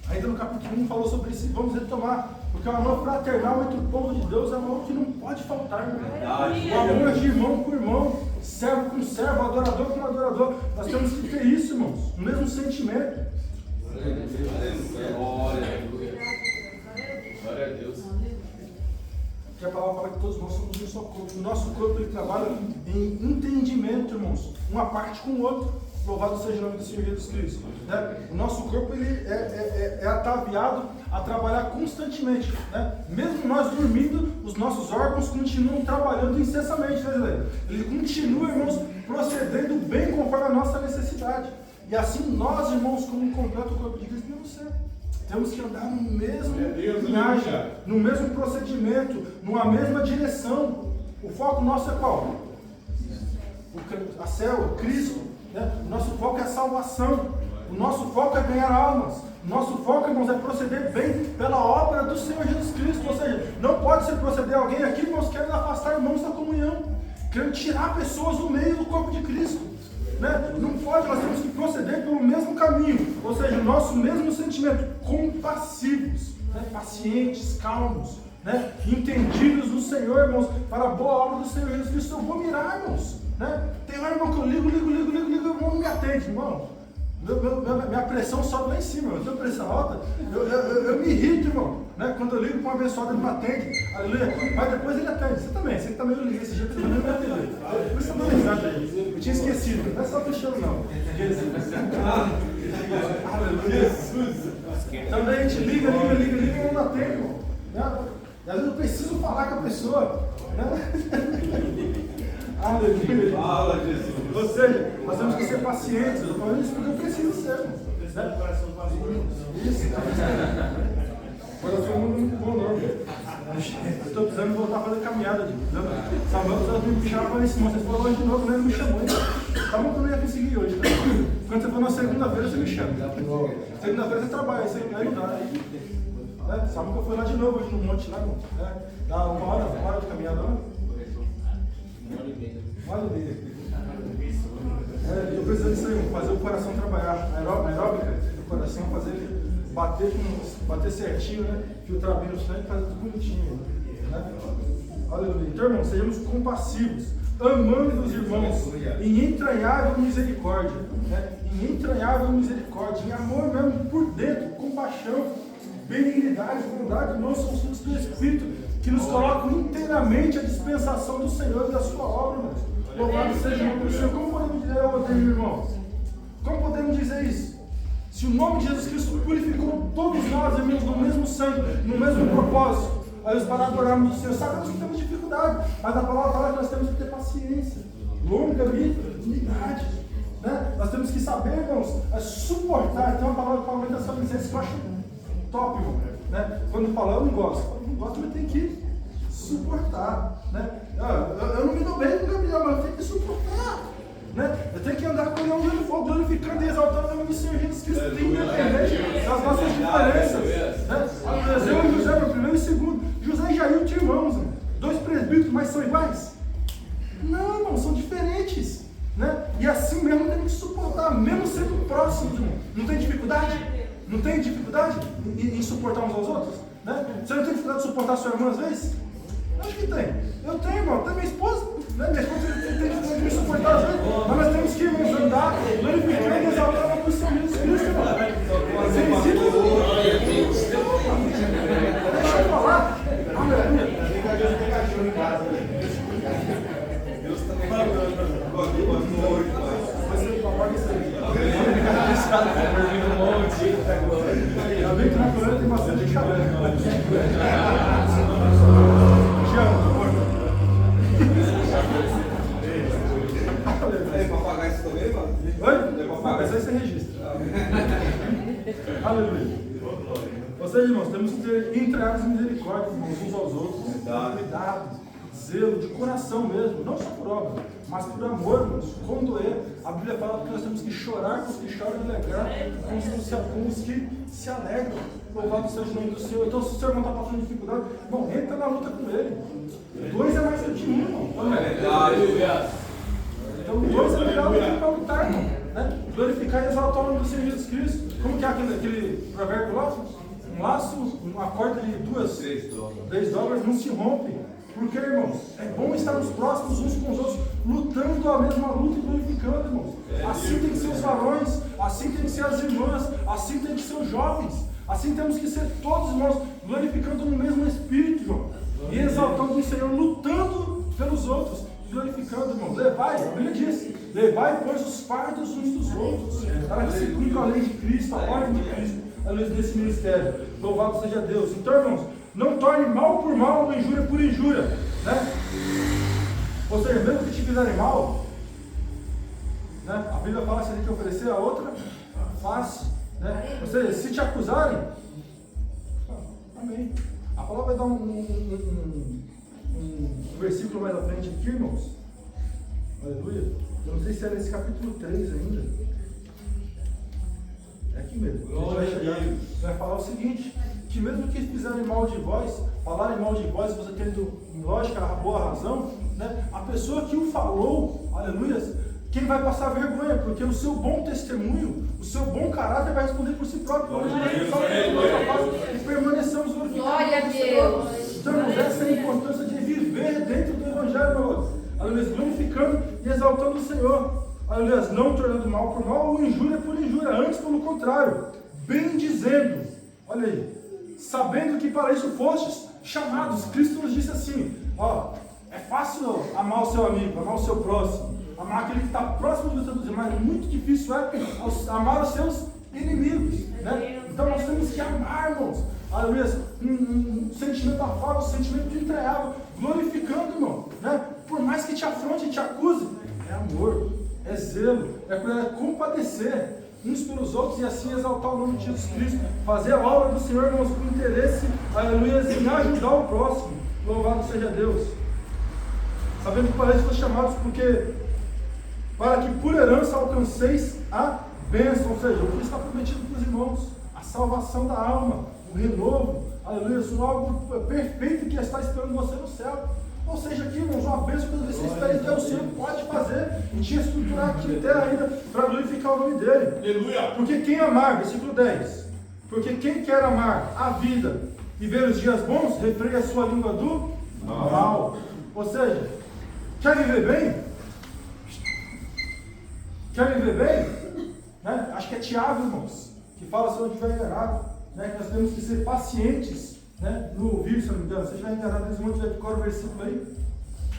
Ainda no capítulo 1 falou sobre isso, vamos retomar. Porque o amor fraternal entre o povo de Deus é um amor que não pode faltar. O amor de irmão com irmão, servo com servo, adorador com adorador. Nós temos que ter isso, irmãos. O mesmo sentimento. Glória a Deus. Porque a palavra fala que todos nós somos um só corpo. O nosso corpo ele trabalha em entendimento, irmãos. Uma parte com o outro. Louvado seja o nome do Senhor Jesus Cristo. O nosso corpo ele é ataviado a trabalhar constantemente. Mesmo nós dormindo, os nossos órgãos continuam trabalhando incessantemente. Ele continua, irmãos, procedendo bem conforme a nossa necessidade. E assim nós, irmãos, como um completo corpo de Cristo, devemos ser. Temos que andar no mesmo linhagem, no mesmo procedimento, numa mesma direção. O foco nosso é qual? A célula, Cristo. O nosso foco é a salvação. O nosso foco é ganhar almas. O nosso foco, irmãos, é proceder bem pela obra do Senhor Jesus Cristo. Ou seja, não pode se proceder alguém aqui, irmãos, querendo afastar irmãos da comunhão, querendo tirar pessoas do meio do corpo de Cristo. Não pode, nós temos que proceder pelo mesmo caminho. Ou seja, o nosso mesmo sentimento, compassivos, pacientes, calmos, entendidos do Senhor, irmãos, para a boa obra do Senhor Jesus Cristo. Eu vou mirar, irmãos. Tem hora, irmão, que eu ligo, o irmão não me atende, irmão. Minha pressão sobe lá em cima, eu tenho pressão alta, eu me irrito, irmão. Quando eu ligo para um abençoado, ele não atende, aleluia. Mas depois ele atende, você também, você que também eu liguei esse dia, você também não me atendeu. Por isso eu dou risada aí, eu tinha esquecido, não é só fechando não. Aleluia. Então daí a gente liga, e não atende, irmão. E às vezes eu preciso falar com a pessoa. Aleluia. Fala, Jesus. Ou seja, nós temos que ser pacientes. Eu estou falando isso porque eu preciso ser. Isso. Coração é muito bom, não. Eu estou precisando voltar a fazer caminhada. Samuel me chamava para esse monte. Vocês foram hoje de novo, né? Ele me chamou. Tá bom que eu não ia conseguir hoje. Tá? Quando você for na segunda-feira, você me chama. Segunda-feira você trabalha, aí não dá. Sabe que eu fui lá de novo hoje no monte lá. Dá uma hora de caminhada lá. Eu preciso disso aí, fazer o coração trabalhar, aeróbica do coração, fazer ele bater certinho, filtrar bem o sangue e fazer tudo bonitinho. Aleluia. Então, irmãos, sejamos compassivos, amando os irmãos, em entranhável misericórdia, em amor mesmo por dentro, compaixão, benignidade, bondade, irmãos, são os frutos do Espírito que nos colocam inteiramente à dispensação do Senhor e da sua obra, irmãos. Louvado seja o nome do Senhor. Como podemos dizer eu odeio, irmãos? Como podemos dizer isso? Se o nome de Jesus Cristo purificou todos nós, irmãos, no mesmo sangue, no mesmo propósito, para adorarmos o Senhor, sabemos que temos dificuldade, mas a palavra fala que nós temos que ter paciência, longanimidade. Nós temos que saber, irmãos, suportar. Tem uma palavra que fala muito dessa licença que eu acho top, irmão. Quando fala, eu não gosto, mas tem que suportar. Eu não me dou bem com o Gabriel, mas eu tenho que suportar. Eu tenho que andar com ele onde ele for, glorificando e exaltando o nome do Senhor Jesus Cristo, independente das nossas diferenças. Eu e José, meu primeiro e segundo. José e Jair tinham irmãos, dois presbíteros, mas são iguais? Não, irmão, são diferentes. E assim mesmo temos que suportar, mesmo sendo próximos, irmão. Não tem dificuldade? Não tem dificuldade em suportar uns aos outros? Você não tem dificuldade de suportar a sua irmã às vezes? Acho que tem. Eu tenho, irmão. Tem minha esposa. Minha esposa tem dificuldade de me suportar às vezes. Mas nós temos que, irmãos, andar glorificando e exaltando o Senhor Jesus Cristo, irmão. Te amo, amor. É para pagar isso também, mano? Oi? É para pagar. Mas aí você registra. Aleluia. Ou seja, irmãos, temos que ter entregas e misericórdia, irmãos, uns aos outros. Cuidado, zelo, de coração mesmo, não só por obra, mas por amor, irmãos. Com doer, a Bíblia fala que nós temos que chorar com os que choram e alegrar com os que se alegram. Louvado seja o nome do Senhor. Então, se o Senhor não está passando dificuldade, irmão, entra na luta com ele. 2 é mais que um, irmão. Aleluia. Então, 2 é melhor do que para lutar, irmão. Né? Glorificar e exaltar o nome do Senhor Jesus Cristo. Como que é aquele provérbio lá? Um laço, uma corda de 3 dobras não se rompe. Porque, irmãos, é bom estarmos próximos uns com os outros, lutando a mesma luta e glorificando, irmãos. Assim tem que ser os varões, assim tem que ser as irmãs, assim tem que ser os jovens. Assim temos que ser todos, irmãos, glorificando no mesmo Espírito, irmão. E exaltando o Senhor, lutando pelos outros, glorificando, irmão. Levai, a Bíblia diz, levai, pois, os fardos uns dos outros, para que se cumpra a lei de Cristo, a ordem de Cristo, a luz desse ministério. Louvado seja Deus. Então, irmãos, não torne mal por mal ou injúria por injúria, né? Ou seja, mesmo que te fizerem mal, né? A Bíblia fala que você tem que oferecer a outra face, né? Ou seja, se te acusarem, amém. A palavra vai dar um versículo mais à frente aqui, irmãos. Aleluia. Eu não sei se é nesse capítulo 3 ainda. É aqui mesmo. A gente vai falar o seguinte: que mesmo que fizerem mal de vós, falarem mal de vós, você tendo lógica, a boa razão, né? A pessoa que o falou, aleluia, quem vai passar vergonha, porque o seu bom testemunho, o seu bom caráter vai responder por si próprio. E permanecemos glorificados. Glória a Deus. Então, irmãos, essa é a importância de viver dentro do Evangelho, irmãos. Aleluia, glorificando e exaltando o Senhor. Aleluia, não tornando mal por mal ou injúria por injúria, antes pelo contrário, bem dizendo, olha aí, sabendo que para isso fostes chamados. Cristo nos disse assim, ó, é fácil amar o seu amigo, amar o seu próximo, amar aquele que está próximo de você, mas muito difícil é amar os seus inimigos, né? Então nós temos que amar, irmãos, aleluia, um sentimento afável, um sentimento de entregável, glorificando, irmão, né? Por mais que te afronte, te acuse, é amor, é zelo, é compadecer uns pelos outros e assim exaltar o nome de Jesus Cristo, fazer a obra do Senhor, irmãos, com interesse, aleluia, em ajudar o próximo. Louvado seja Deus. Sabendo que para isso fomos chamados, porque para que por herança alcanceis a bênção, ou seja, o que está prometido para os irmãos, a salvação da alma, o renovo, aleluia, algo perfeito que está esperando você no céu. Ou seja, aqui, irmãos, uma bênção que você espera, então o Senhor pode fazer e te estruturar aqui em terra ainda para glorificar o nome dele. Aleluia. Porque quem amar, versículo 10, porque quem quer amar a vida e ver os dias bons, refreia a sua língua do mal. Ou seja, quer viver bem? Quer viver bem? Né? Acho que é Tiago, irmãos, que fala, se eu não estiver enganado, né, que nós temos que ser pacientes, né, no ouvir, se eu não me engano. Se eu estiver enganado, eles vão dizer de cor o versículo aí.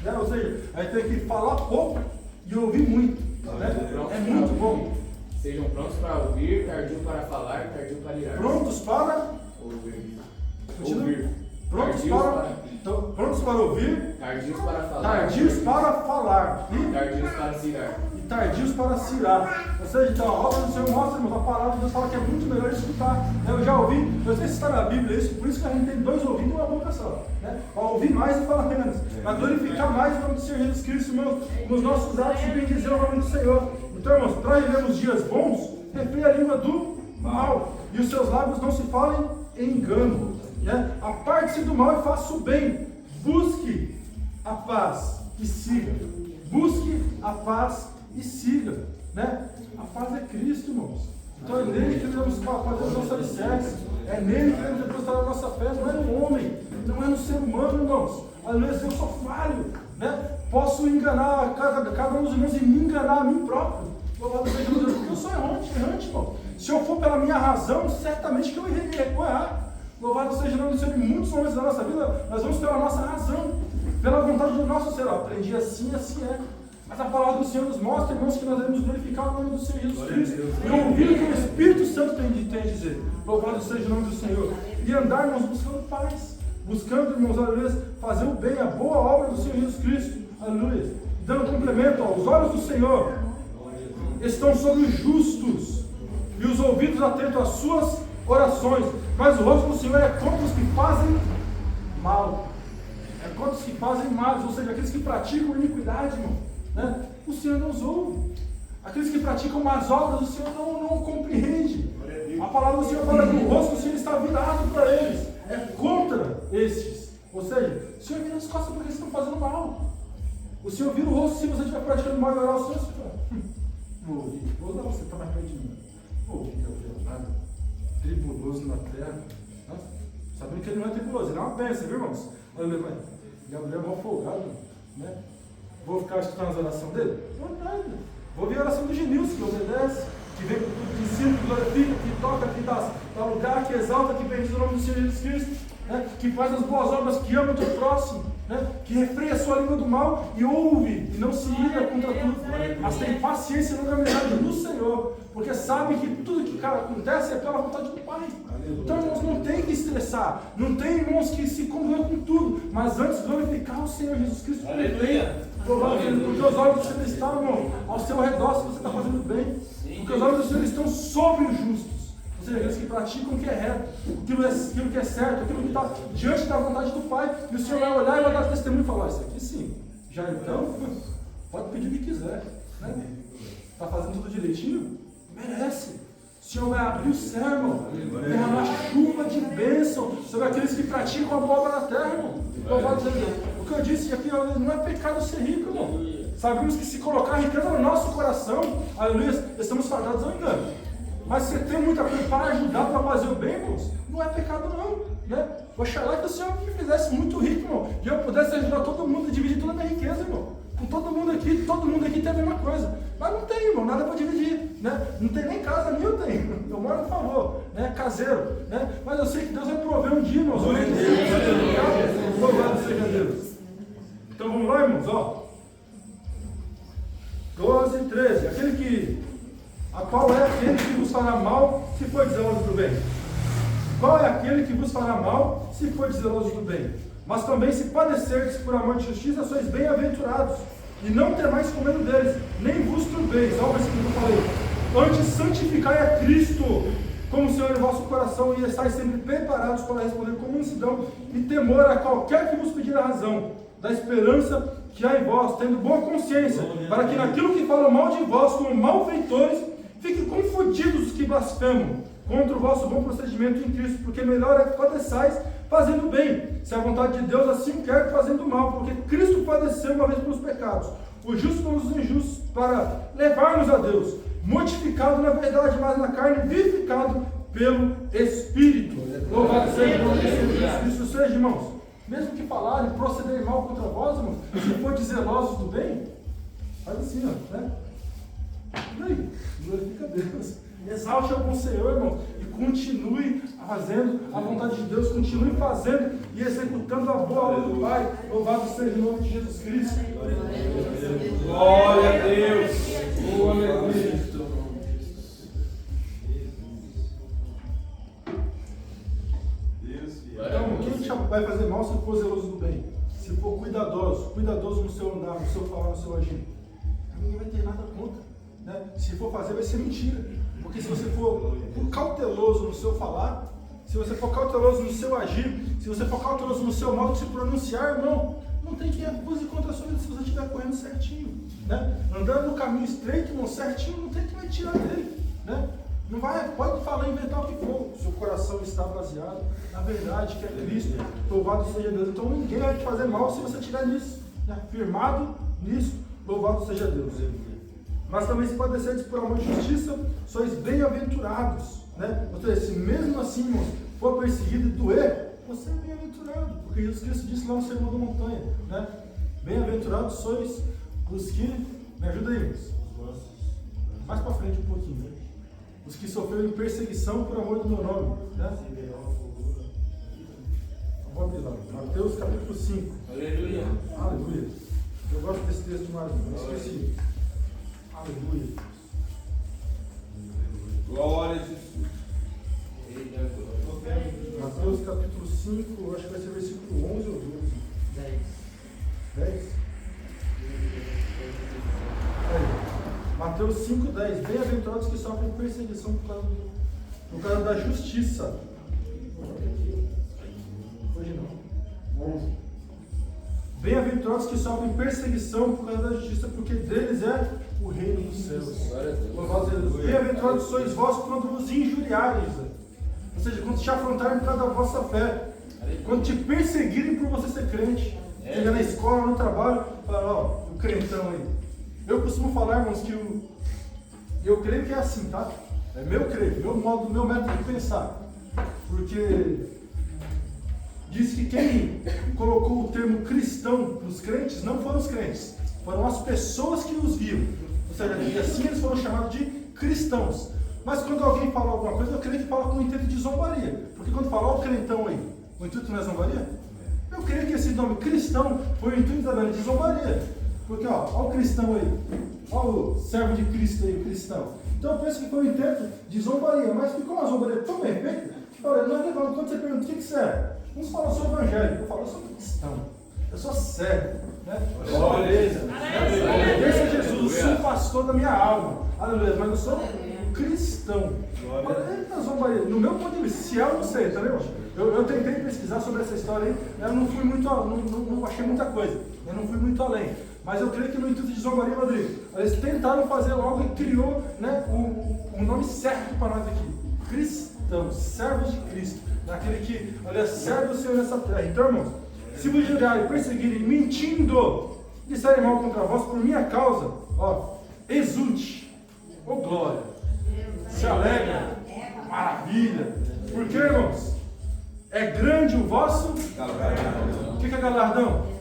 Né? Ou seja, a gente tem que falar pouco e ouvir muito. Né? É muito bom. Sejam prontos para ouvir, tardio para falar, tardio para irar. Prontos para ouvir. Continua. Ouvir. Prontos Tardios para, então, prontos para ouvir, Tardios para falar. tardios para falar e Tardios para se irar. tardios para se irar. Ou seja, então, a obra do Senhor mostra, irmãos, a palavra de Deus fala que é muito melhor escutar. Eu já ouvi, eu sei se está na Bíblia isso, por isso que a gente tem 2 ouvidos e uma boca só. Né? Para ouvir mais e falar menos. Para glorificar mais o nome do Senhor Jesus Cristo, irmãos, nos nossos atos e bendizer o nome do Senhor. Então, irmãos, para vivermos dias bons, refreia a língua do mal. E os seus lábios não se falem em engano. Né? Aparte-se do mal e faça o bem. Busque a paz e siga. Busque a paz e siga, né? A paz é Cristo, irmãos. Então é nele que devemos fazer os nossos alicerces. É nele que devemos depositar a nossa fé. Não é no homem, não é no ser humano, irmãos. Às vezes eu sou falho, né? Posso enganar cada um dos irmãos e me enganar a mim próprio. Louvado seja Deus, porque eu sou errante, irmão. Se eu for pela minha razão, certamente que eu vou errar. Louvado seja o nome do Senhor. Em muitos momentos da nossa vida, nós vamos pela nossa razão, pela vontade do nosso Senhor. Aprendi assim, assim é. Mas a palavra do Senhor nos mostra, irmãos, que nós devemos glorificar o nome do Senhor Jesus Cristo e ouvir o que o Espírito Santo tem a dizer. Louvado seja o nome do Senhor. E andar, irmãos, buscando paz. buscando, irmãos, aleluia, fazer o bem, a boa obra do Senhor Jesus Cristo, aleluia, dando complemento aos olhos do Senhor, estão sobre os justos, e os ouvidos atentos às suas orações, mas o rosto do Senhor é contra os que fazem mal, é contra os que fazem mal, ou seja, aqueles que praticam iniquidade, irmão, né? O Senhor não os ouve. Aqueles que praticam más obras, o Senhor não compreende. A palavra do Senhor fala que o rosto do Senhor está virado para eles. É contra estes. Ou seja, o Senhor vira as costas porque eles estão fazendo mal. O Senhor vira o rosto se você estiver praticando mal e orar ao Senhor. Você fala, não ouvi. Vou dar você, está mais perto de mim. Não ouvi, nada. Tribuloso na terra. Nossa, sabendo que ele não é tribuloso, ele é uma bênção, viu, irmãos? Aleluia. Gabriel é mal folgado, né? Vou ficar escutando as orações dele? Não, nada. Vou ouvir a oração do Genilson, que obedece, que vem, que ensina, que glorifica, que toca, que dá lugar, que exalta, que bendiz o nome do Senhor Jesus Cristo, né? Que faz as boas obras, que ama o teu próximo, né? Que refreia a sua língua do mal e ouve, e não se ira contra tudo, mas tem paciência e longanimidade no Senhor, porque sabe que tudo que acontece é pela vontade do Pai. Então, irmãos, não tem que estressar, não tem, irmãos, que se condoer com tudo, mas antes glorificar o Senhor Jesus Cristo. Aleluia. Porque os olhos do Senhor estão, irmão, ao seu redor, se você está fazendo bem. Porque os olhos do Senhor estão sobre os justos. Ou seja, aqueles que praticam o que é reto, aquilo que é certo, aquilo que está diante da vontade do Pai. E o Senhor vai olhar e vai dar testemunho e falar, isso aqui sim. Já então, pode pedir o que quiser. Né? Está fazendo tudo direitinho? Merece. O Senhor vai abrir o céu, irmão, derramar chuva de bênção sobre aqueles que praticam a boa obra na terra, irmão. Louvado seja Deus. O que eu disse aqui, não é pecado ser rico, irmão. Sabemos que se colocar riqueza no nosso coração, aleluia, estamos fadados ao engano. Mas se você tem muita coisa para ajudar, para fazer o bem, irmãos, não é pecado não, né? Oxalá que o Senhor me fizesse muito rico, irmão, e eu pudesse ajudar todo mundo, dividir toda a minha riqueza, irmão. Com todo mundo aqui tem a mesma coisa. Mas não tem, irmão, nada para dividir, né? Não tem nem casa, minha eu tenho. Eu moro no favor, né? Caseiro, né? Mas eu sei que Deus vai prover um dia, irmãos. Louvado seja Deus. Então vamos lá, irmãos, ó. 12 e 13. A qual é aquele que vos fará mal, se for zeloso do bem? Qual é aquele que vos fará mal, se for zeloso do bem? Mas também se padecerdes por amor de justiça, sois bem-aventurados, e não temais com medo deles, nem vos turbeis. Olha o versículo que eu falei. Antes santificai a Cristo como Senhor em vosso coração, e estáis sempre preparados para responder com mansidão e temor a qualquer que vos pedir a razão da esperança que há em vós, tendo boa consciência, para que naquilo que falam mal de vós como malfeitores, fiquem confundidos os que blasfemam contra o vosso bom procedimento em Cristo, porque melhor é que padeçais fazendo bem, se a vontade de Deus assim quer, fazendo mal, porque Cristo padeceu uma vez pelos pecados, o justo pelos injustos, para levar-nos a Deus, mortificado na verdade, mas na carne, vivificado pelo Espírito. Louvado seja o nome de Jesus Cristo. Seja, irmãos, mesmo que falarem, procederem mal contra vós, irmãos, se for zelosos do bem, faz assim, ó, né? E aí, glorifica a Deus. Exalte algum Senhor, irmão, e continue fazendo a vontade de Deus, continue fazendo e executando a boa obra do Pai. Louvado seja o nome de Jesus Cristo. Glória a Deus. Glória a Deus. Então, quem vai fazer mal se for zeloso do bem? Se for cuidadoso no seu andar, no seu falar, no seu agir? Ninguém vai ter nada contra. Né? Se for fazer, vai ser mentira. Porque se você for cauteloso no seu falar, se você for cauteloso no seu agir, se você for cauteloso no seu modo de se pronunciar, irmão, não tem quem acuse contra a sua vida se você estiver correndo certinho. Né? Andando no caminho estreito, irmão, certinho, não tem quem vai tirar dele. Né? Não vai, pode falar, inventar o que for. Seu coração está baseado na verdade que é Cristo. Louvado seja Deus. Então ninguém vai te fazer mal se você estiver nisso. Né? Firmado nisso. Louvado seja Deus. Mas também se padecerdes por amor de justiça, sois bem-aventurados. Né? Ou seja, se mesmo assim, irmãos, for perseguido e doer, você é bem-aventurado. Porque Jesus Cristo disse lá no Sermão da Montanha. Né? Bem-aventurados sois os que... Me ajuda aí, irmãos. Mais para frente um pouquinho. Né? Os que sofreram perseguição por amor do meu nome. Né? Vamos abrir lá. Mateus capítulo 5. Aleluia. Aleluia. Eu gosto desse texto demais, não esqueci. Aleluia. Glória a Jesus. Mateus capítulo 5. 5, acho que vai ser versículo 11 ou 12. 10? Aí, Mateus 5, 10. Bem-aventurados que sofrem perseguição por causa da justiça. Hoje não. 11. Bem-aventurados que sofrem perseguição por causa da justiça, porque deles é o reino dos céus. Louvado seja Deus. Bem-aventurados sois vós quando vos injuriarem, ou seja, quando te afrontarem por causa da vossa fé, quando te perseguirem por você ser crente, chegar na escola, no trabalho, falar, ó, o crentão aí. Eu costumo falar, irmãos, que eu creio que é assim, tá? É meu creio, meu método de pensar. Porque diz que quem colocou o termo cristão nos crentes não foram os crentes, foram as pessoas que os viam. Ou seja, e assim eles foram chamados de cristãos. Mas quando alguém fala alguma coisa, eu creio que fala com o intuito de zombaria. Porque quando fala, ó, o crentão aí, o intuito não é zombaria? Eu creio que esse nome cristão foi o intuito também de zombaria. Porque, ó o cristão aí, ó o servo de Cristo aí, o cristão. Então eu penso que foi o intento de zombaria, mas ficou uma zombaria tão bem feita. Olha, nós levamos, quando você pergunta o que você é, uns falam, eu sou evangélico, eu falo, eu sou cristão, eu sou servo, né? Beleza. Obedeça a Jesus, eu sou o pastor da minha alma. Aleluia, mas eu sou cristão. Olha, zombaria. No meu ponto de vista, se eu não sei, tá vendo? Eu tentei pesquisar sobre essa história aí, eu não fui muito, não achei muita coisa, eu não fui muito além. Mas eu creio que no intuito de zombaria, Rodrigo, eles tentaram fazer logo e criou, né, o nome certo para nós aqui. Cristãos, servos de Cristo. Naquele que, olha, serve o Senhor nessa terra. Então, irmãos, se vos julgarem, perseguirem, mentindo, disserem mal contra vós por minha causa, ó, exulte, ô glória, se alegra, maravilha. Porque, irmãos, é grande o vosso galardão. O que é galardão?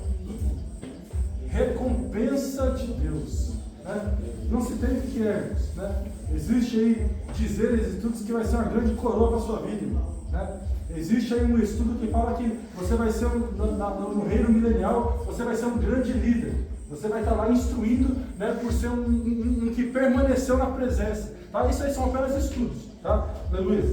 Recompensa de Deus, né? Não se tem o que é, né? Existe aí dizeres e estudos que vai ser uma grande coroa para a sua vida, né? Existe aí um estudo que fala que você vai ser no reino milenial, você vai ser um grande líder. Você vai estar lá instruindo, né, por ser um que permaneceu na presença, tá? Isso aí são apenas estudos, tá? Aleluia.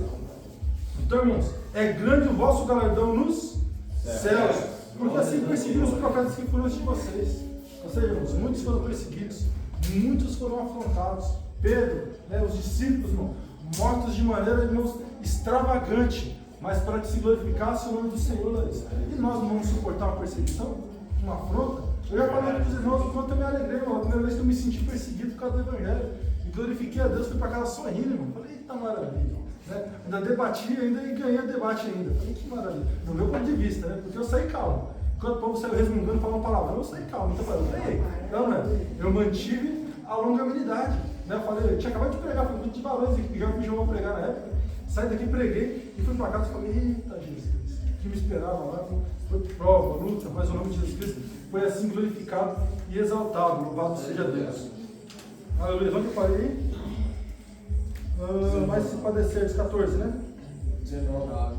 Então, irmãos, é grande o vosso galardão nos céus, porque assim perseguiram os profetas que foram antes de vocês. Ou seja, irmãos, muitos foram perseguidos, muitos foram afrontados. Pedro, né, os discípulos, irmão, mortos de maneira, irmãos, extravagante, mas para que se glorificasse o nome do Senhor. E nós não vamos suportar uma perseguição, uma afronta? Eu já falei para os irmãos o quanto eu me alegrei, irmão, a primeira vez que eu me senti perseguido por causa do Evangelho. E glorifiquei a Deus, fui para casa sorrindo, irmão. Falei, eita maravilha. Né? Ainda debati ainda e ganhei o debate ainda. Falei, que maravilha. No meu ponto de vista, né? Porque eu saí calmo. Enquanto o povo saiu resmungando, falando palavrão, eu saí calmo. Então eu falei, então, né? Eu mantive a longanimidade. Né? Eu falei, eu tinha acabado de pregar, foi muito de valores, e já vi João pregar na época. Saí daqui, preguei e fui para casa e falei, eita Jesus Cristo, o que me esperava lá foi prova, luta, mas o nome de Jesus Cristo foi assim glorificado e exaltado. Louvado seja Deus. Aleluia. Onde eu parei? Mas se padecer, 14, né? 19.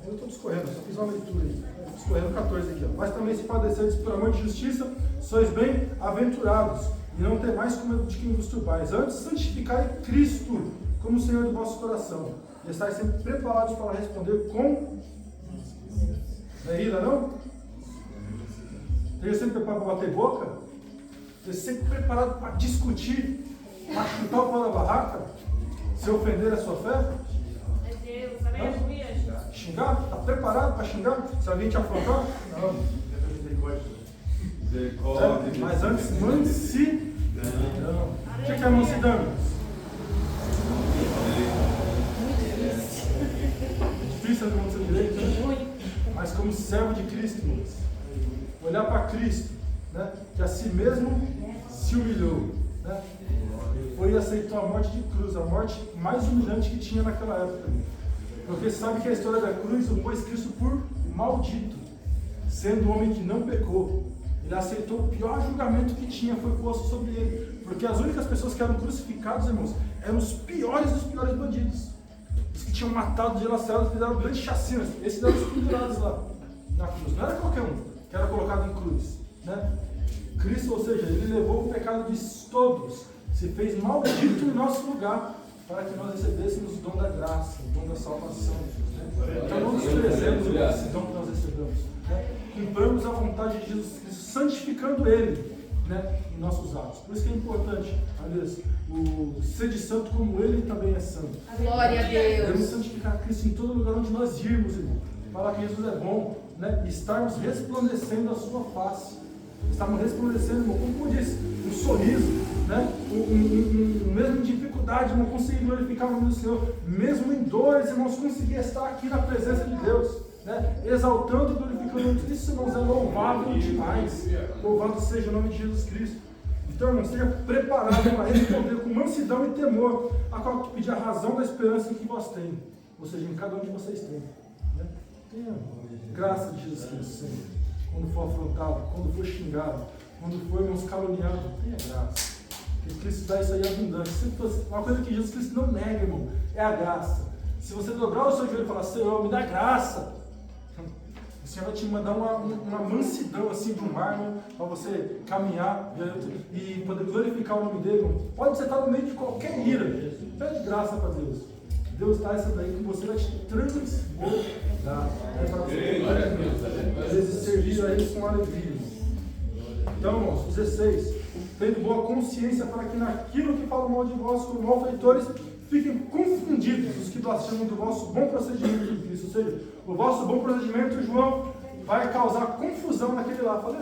Eu estou discorrendo, só fiz uma leitura aí. Discorrendo 14 aqui, ó. Mas também se padecerdes por amor de justiça, sois bem-aventurados, e não temais com medo de quem vos turbais. Antes, santificai Cristo como Senhor do vosso coração, e estáis sempre preparados para responder com... Não é ira, não? Esteja sempre preparado para bater boca? Esteja sempre preparado para discutir, para chutar o pau da barraca, se ofender a sua fé? É Deus, aleluia. Xingar? Está preparado para xingar? Se alguém te afrontar? Não. Mas antes, mansidão. O que é mansidão? É difícil acontecer direito, né? Mas como servo de Cristo, irmãos, olhar para Cristo, né? Que a si mesmo se humilhou, né? Foi e aceitou a morte de cruz, a morte mais humilhante que tinha naquela época. Porque sabe que a história da cruz o pôs Cristo por maldito, sendo um homem que não pecou. Ele aceitou o pior julgamento que tinha, foi posto sobre ele. Porque as únicas pessoas que eram crucificadas, irmãos, eram os piores dos piores bandidos. Os que tinham matado, dilacerado, fizeram grandes chacinas. Esses eram os pendurados lá na cruz. Não era qualquer um que era colocado em cruz, né? Cristo, ou seja, ele levou o pecado de todos, se fez maldito em nosso lugar, para que nós recebêssemos o dom da graça, o dom da salvação. Né? Então não desprezemos esse dom que nós recebemos. Né? Cumpramos a vontade de Jesus Cristo, santificando Ele, né, em nossos atos. Por isso que é importante, aliás, o ser de santo como Ele também é santo. Glória a Deus. Devemos santificar Cristo em todo lugar onde nós irmos, irmão. Falar que Jesus é bom, né? E estarmos resplandecendo a sua face. Estamos resplandecendo, irmão, como eu disse, um sorriso, né? Mesmo em dificuldade, irmão, conseguir glorificar o nome do Senhor. Mesmo em dores, irmãos, conseguir estar aqui na presença de Deus, né? Exaltando e glorificando o nome de Cristo, irmãos, é louvável demais. Louvado seja o nome de Jesus Cristo. Então, irmão, esteja preparado para responder com mansidão e temor a qual te pedir a razão da esperança que vós tem, ou seja, em cada um de vocês tem. Né? Tenha graça de Jesus Cristo, Senhor. Quando for afrontado, quando for xingado, quando for, irmãos, caluniado, tenha graça. Porque Cristo dá isso aí abundante. Uma coisa que Jesus Cristo não nega, irmão, é a graça. Se você dobrar o seu joelho e falar, Senhor, me dá graça, o Senhor vai te mandar uma mansidão assim de um mar, né, para você caminhar e poder glorificar o nome dele. Irmão. Pode você estar no meio de qualquer ira, pede graça para Deus. Deus dá essa daí que você vai te transbordar. Para você, às vezes, servir a Ele com alegria. Então, irmãos, 16. Tendo boa consciência para que naquilo que falam mal de vós como malfeitores, fiquem confundidos os que blasfemam do vosso bom procedimento em Cristo. Ou seja, o vosso bom procedimento, João, vai causar confusão naquele lá. Falei,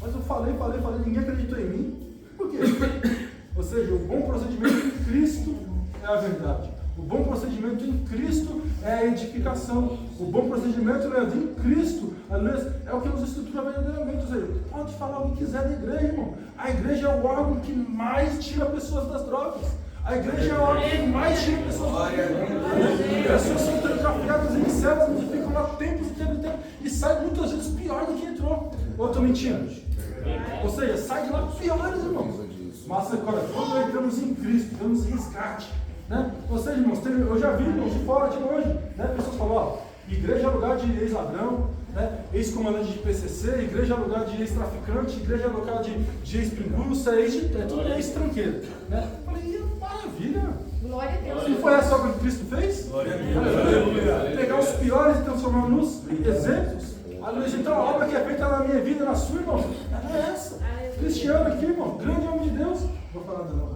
mas eu falei, ninguém acreditou em mim. Por quê? Ou seja, o bom procedimento em Cristo é a verdade. O bom procedimento em Cristo é a edificação. O bom procedimento em Cristo, é o que nos estrutura verdadeiramente. Ou seja, pode falar o que quiser da igreja, irmão. A igreja é o órgão que mais tira pessoas das drogas. A igreja é o órgão que mais tira pessoas das drogas. As pessoas são trancafiadas em células, onde ficam lá tempos e tempo, e saem muitas vezes pior do que entrou. Ou estou mentindo? Ou seja, sai de lá piores, irmãos. Mas agora, quando entramos em Cristo, damos resgate. Né? Ou seja, irmãos, eu já vi, irmãos, de fora de longe, né? Pessoas falam, ó, igreja é lugar de ex-ladrão, né? Ex-comandante de PCC, igreja é lugar de ex-traficante, igreja é lugar de ex-pinguça, é tudo ex-tranqueiro, né? Eu falei, maravilha! Glória a Deus. Não foi essa obra que Cristo fez? Glória a Deus. Pegar os piores e transformar nos exemplos. Aleluia. Então a obra que é feita na minha vida, na sua, irmão, é essa. Cristiano aqui, irmão, grande homem de Deus. Não vou falar nada não.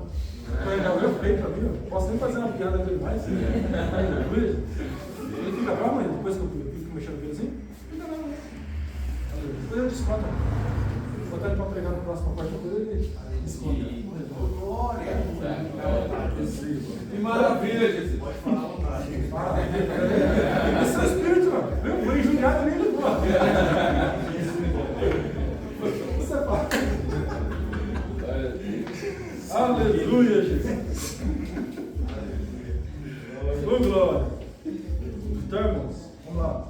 Eu feio pra mim, não posso nem fazer uma piada com ele mais. Aleluia. Ele fica bravo, mas depois que eu fico mexendo com ele assim, fica bravo. Depois eu desconto. Vou botar ele para pregar no próximo parte com ele, ele desconta. Glória! Que maravilha, Jesus! Pode falar à vontade. Esse é o espírito, mano. Eu vou injuriado nem ele, pô. Você fala. Aleluia, Jesus. Ô, glória. Então, irmãos, vamos lá.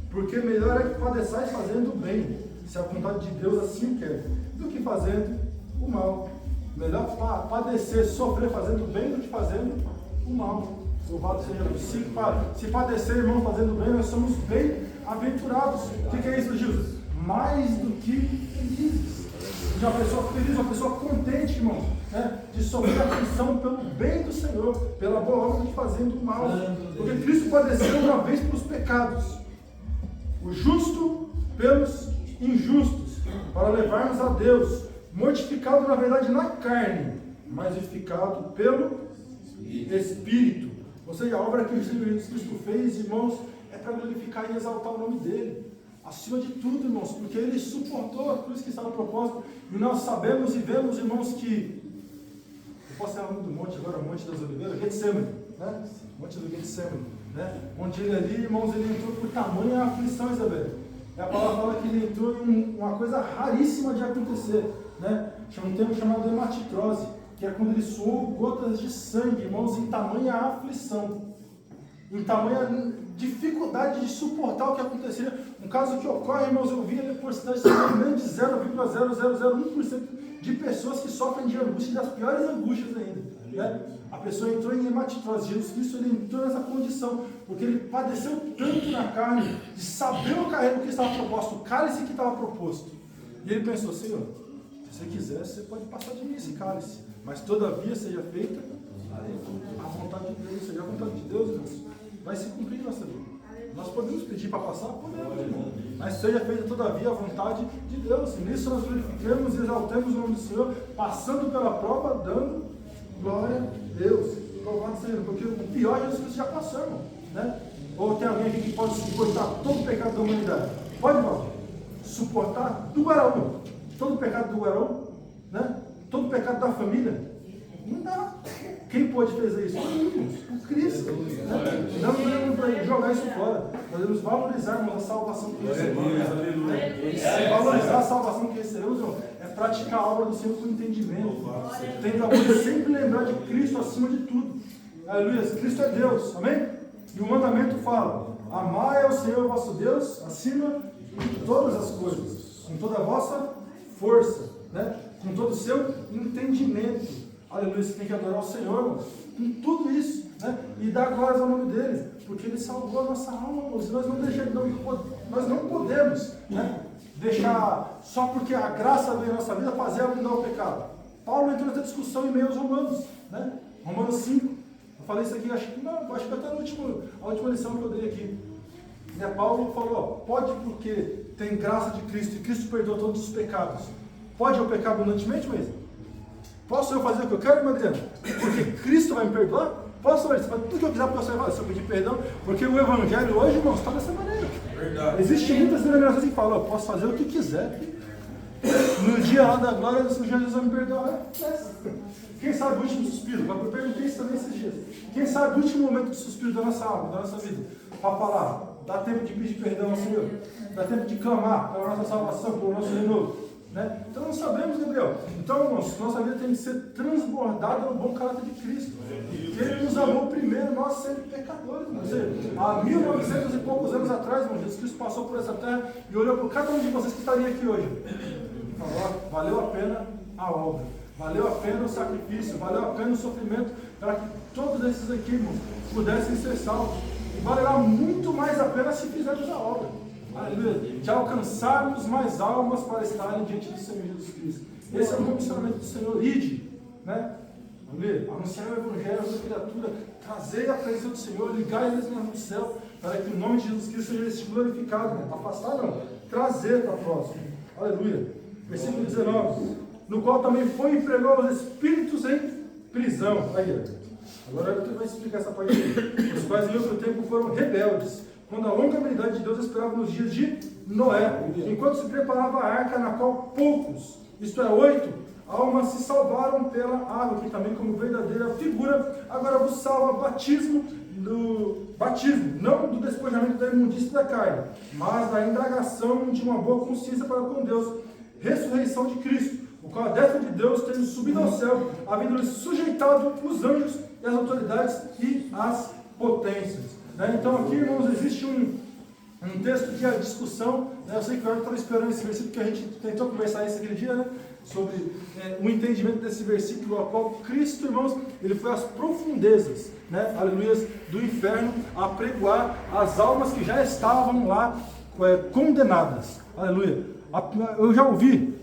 Porque melhor é que padeçais fazendo o bem, se a vontade de Deus assim quer, do que fazendo o mal. Melhor padecer, sofrer fazendo o bem do que fazendo o mal. Louvado seja Deus. Se padecer, irmão, fazendo o bem, nós somos bem-aventurados. O que é isso, Jesus? Mais do que felizes. Uma pessoa feliz, uma pessoa contente, irmão, né? De sofrer aflição pelo bem do Senhor, pela boa obra de fazendo o mal. Porque Cristo padeceu uma vez pelos pecados, o justo pelos injustos, para levarmos a Deus, mortificado na verdade na carne, mas vivificado pelo Espírito. Ou seja, a obra que o Senhor Jesus Cristo fez, irmãos, é para glorificar e exaltar o nome dele. Acima de tudo, irmãos, porque ele suportou a cruz que está no propósito. E nós sabemos e vemos, irmãos, que... Eu posso falar o nome do monte agora, o Monte das Oliveiras, Getsemane, né? Monte do Getsemane, né? Onde ele ali, irmãos, ele entrou por tamanha aflição, Isabel. E a palavra fala que ele entrou em uma coisa raríssima de acontecer, né? Um termo chamado hematitrose, que é quando ele suou gotas de sangue, irmãos, em tamanha aflição. Em tamanha dificuldade de suportar o que acontecia. Um caso que ocorre, irmãos, eu vi ele por cidade, menos de 0,0001% de pessoas que sofrem de angústia, das piores angústias ainda. Né? A pessoa entrou em hematitrose. Jesus Cristo, ele entrou nessa condição, porque ele padeceu tanto na carne, de saber o carrego que estava proposto, o cálice que estava proposto. E ele pensou, Senhor, se você quiser, você pode passar de mim esse cálice, mas todavia seja feita A vontade de Deus, seja a vontade de Deus, irmãos, vai se cumprir em nossa vida. Nós podemos pedir para passar? Podemos, irmão. Mas seja feita todavia a vontade de Deus. E nisso nós glorifiquemos e exaltemos o nome do Senhor, passando pela prova, dando glória a Deus. Louvado seja, porque o pior Jesus Cristo já passou, irmão. Né? Ou tem alguém aqui que pode suportar todo o pecado da humanidade? Pode, irmão? Suportar do Guaraú, todo o pecado do Guaraú, né? Todo o pecado da família? Não dá. Quem pode fazer isso? O Cristo. Né? Não devemos jogar isso fora. Nós devemos valorizar, irmão, a salvação que recebemos. Se valorizar a salvação que recebemos, irmão, é praticar a obra do Senhor com entendimento. Tendo amor e sempre lembrar de Cristo acima de tudo. Aleluia. Cristo é Deus. Amém? E o mandamento fala: amai ao Senhor vosso Deus acima de todas as coisas, com toda a vossa força, né? Com todo o seu entendimento. Aleluia, você tem que adorar o Senhor, irmão, com tudo isso, né? E dar glórias ao nome dele, porque ele salvou a nossa alma, irmãos. Nós não podemos, né, deixar, só porque a graça veio na nossa vida, fazer abundar o pecado. Paulo entrou nessa discussão em meio aos Romanos, né? Romanos 5. Eu falei isso aqui, acho que até a última lição que eu dei aqui. Né? Paulo falou: pode porque tem graça de Cristo e Cristo perdoou todos os pecados. Pode eu pecar abundantemente, mas posso eu fazer o que eu quero, irmão Adriano? Porque Cristo vai me perdoar? Posso fazer tudo que eu quiser, porque eu fazer, se eu pedir perdão? Porque o Evangelho hoje, irmãos, está dessa maneira. Verdade. Existem muitas denominações que falam: eu posso fazer o que quiser. No dia lá da glória, o Senhor Jesus vai me perdoar. Quem sabe o último suspiro? Eu perguntei isso também esses dias. Quem sabe o último momento de suspiro da nossa alma, da nossa vida? Para falar: dá tempo de pedir perdão ao Senhor. Dá tempo de clamar pela nossa salvação, pelo nosso renovo. Né? Então não sabemos, Gabriel. Então, irmãos, nossa vida tem que ser transbordada no bom caráter de Cristo. Ele nos amou primeiro, nós sendo pecadores. Há 1900 e poucos anos atrás, irmão, Jesus Cristo passou por essa terra e olhou para cada um de vocês que estaria aqui hoje. E falou: valeu a pena a obra, valeu a pena o sacrifício, valeu a pena o sofrimento, para que todos esses aqui, irmãos, pudessem ser salvos. E valerá muito mais a pena se fizermos a obra. Aleluia, de alcançarmos mais almas para estarem diante do Senhor Jesus Cristo. Esse é o comissionamento do Senhor. Ide, né? Aleluia, anunciar o Evangelho a toda criatura, trazer a presença do Senhor, ligar eles no céu, para que o nome de Jesus Cristo seja glorificado. Né? Afastar não, trazer para próximo. Aleluia. Versículo 19: no qual também foi e pregou os espíritos em prisão. Aí, agora ele vai explicar essa parte aqui. Os quais em outro tempo foram rebeldes, quando a longa habilidade de Deus esperava nos dias de Noé, enquanto se preparava a arca, na qual poucos, isto é, 8 almas se salvaram pela água, que também como verdadeira figura, agora vos salva batismo, não do despojamento da imundícia da carne, mas da indagação de uma boa consciência para com Deus, ressurreição de Cristo, o qual a destra de Deus, tendo subido ao céu, havendo sujeitado os anjos e as autoridades e as potências. Então aqui, irmãos, existe um texto que é a discussão, né? Eu sei que o Eduardo estava esperando esse versículo, que a gente tentou conversar isso aquele dia, né? Sobre o entendimento desse versículo, ao qual Cristo, irmãos, ele foi às profundezas, né? Aleluia, do inferno, a pregoar as almas que já estavam lá condenadas. Aleluia. Eu já ouvi,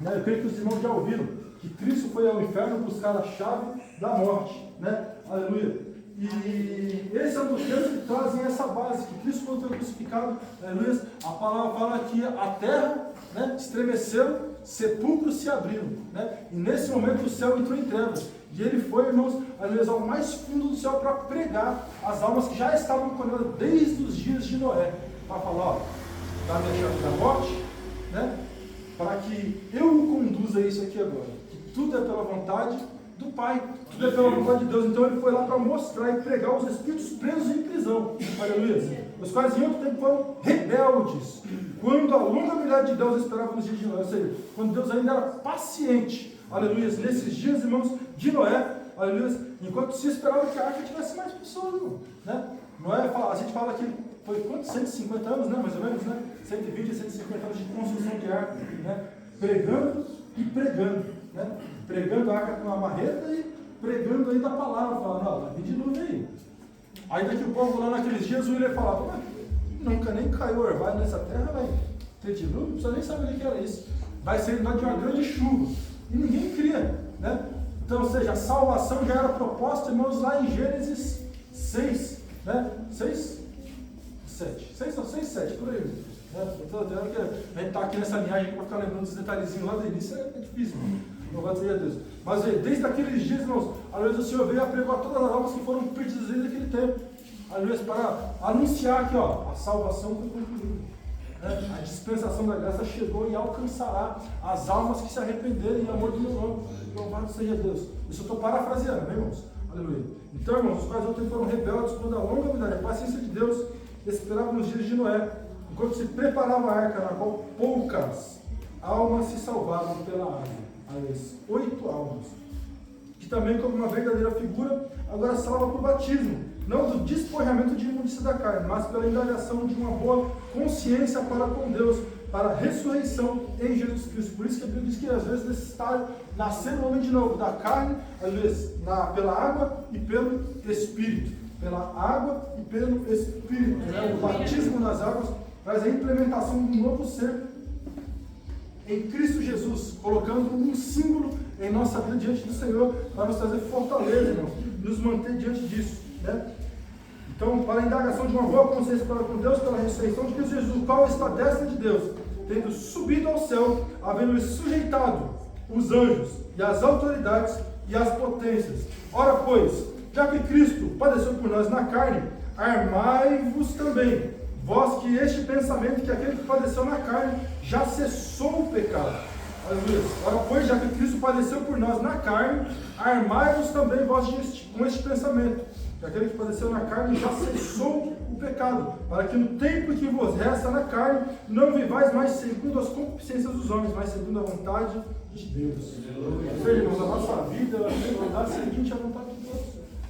né? Eu creio que os irmãos já ouviram, que Cristo foi ao inferno buscar a chave da morte, né? Aleluia. E esse é um dos textos que trazem essa base, que Cristo foi crucificado, aleluia. A palavra fala que a terra, né, estremeceu, sepulcros se abriram, né? E nesse momento o céu entrou em trevas. E ele foi, irmãos, aleluia, ao mais fundo do céu para pregar as almas que já estavam condenadas desde os dias de Noé. Para falar: ó, dá-me a chave da morte, né? Para que eu o conduza isso aqui agora. Que tudo é pela vontade do Pai, tudo é pela vontade de Deus. Então ele foi lá para mostrar e pregar os espíritos presos em prisão, aleluia, os quais em outro tempo foram rebeldes, quando a longa habilidade de Deus esperava nos dias de Noé, ou seja, quando Deus ainda era paciente, aleluia, nesses dias, irmãos, de Noé, aleluia, enquanto se esperava que a arca tivesse mais pessoas, irmão, né? Noé, a gente fala que foi quantos? 150 anos, né? Mais ou menos, né? 120 a 150 anos de construção de arca, né? Pregando e pregando, né? Pregando a arca com uma marreta e pregando ainda a palavra, falando: ó, vai vir dilúvio aí. Aí daqui o povo lá naqueles dias, o William falava: nunca nem caiu orvalho nessa terra, vai ter dilúvio, não precisa nem saber o que era isso. Vai ser de uma grande chuva. E ninguém cria, né? Então, ou seja, a salvação já era proposta, irmãos, lá em Gênesis 6, né? 6? 7. 6 não, 6, 7, por aí. Né? Eu estou dizendo que a gente está aqui nessa linhagem para ficar lembrando dos detalhezinhos lá do início, é difícil, irmão. Louvado seja Deus. Mas desde aqueles dias, irmãos, aleluia, o Senhor veio a pregar todas as almas que foram perdidas desde aquele tempo. Aleluia, para anunciar que ó, a salvação foi concluída. A dispensação da graça chegou e alcançará as almas que se arrependerem em amor do meu nome. Louvado seja Deus. Isso eu estou parafraseando, né, irmãos? Aleluia. Então, irmãos, os quais ontem foram rebeldes quando a longa vida, a paciência de Deus esperava nos dias de Noé, enquanto se preparava a arca, na qual poucas almas se salvavam pela água. Aleluia. 8 almas. Que também, como uma verdadeira figura, agora salva por batismo. Não do despojamento de imundícia da carne, mas pela indagação de uma boa consciência para com Deus, para a ressurreição em Jesus Cristo. Por isso que a Bíblia diz que às vezes é necessário nascer o homem de novo, da carne, às vezes pela água e pelo Espírito. Pela água e pelo Espírito. Né? O batismo nas águas traz a implementação de um novo ser em Cristo Jesus, colocando um símbolo em nossa vida diante do Senhor, para nos trazer fortaleza, irmãos, nos manter diante disso. Né? Então, para a indagação de uma boa consciência para com Deus, pela ressurreição de Cristo Jesus, o qual está à destra de Deus, tendo subido ao céu, havendo sujeitado os anjos e as autoridades e as potências. Ora, pois, já que Cristo padeceu por nós na carne, armai-vos também, vós que este pensamento, que aquele que padeceu na carne, já cessou o pecado. Ora, pois, já que Cristo padeceu por nós na carne, armai-vos também vós com este pensamento, que aquele que padeceu na carne já cessou o pecado, para que no tempo que vos resta na carne, não vivais mais segundo as concupiscências dos homens, mas segundo a vontade de Deus. Ou seja, irmãos, a nossa vida vai ser seguinte à vontade de Deus,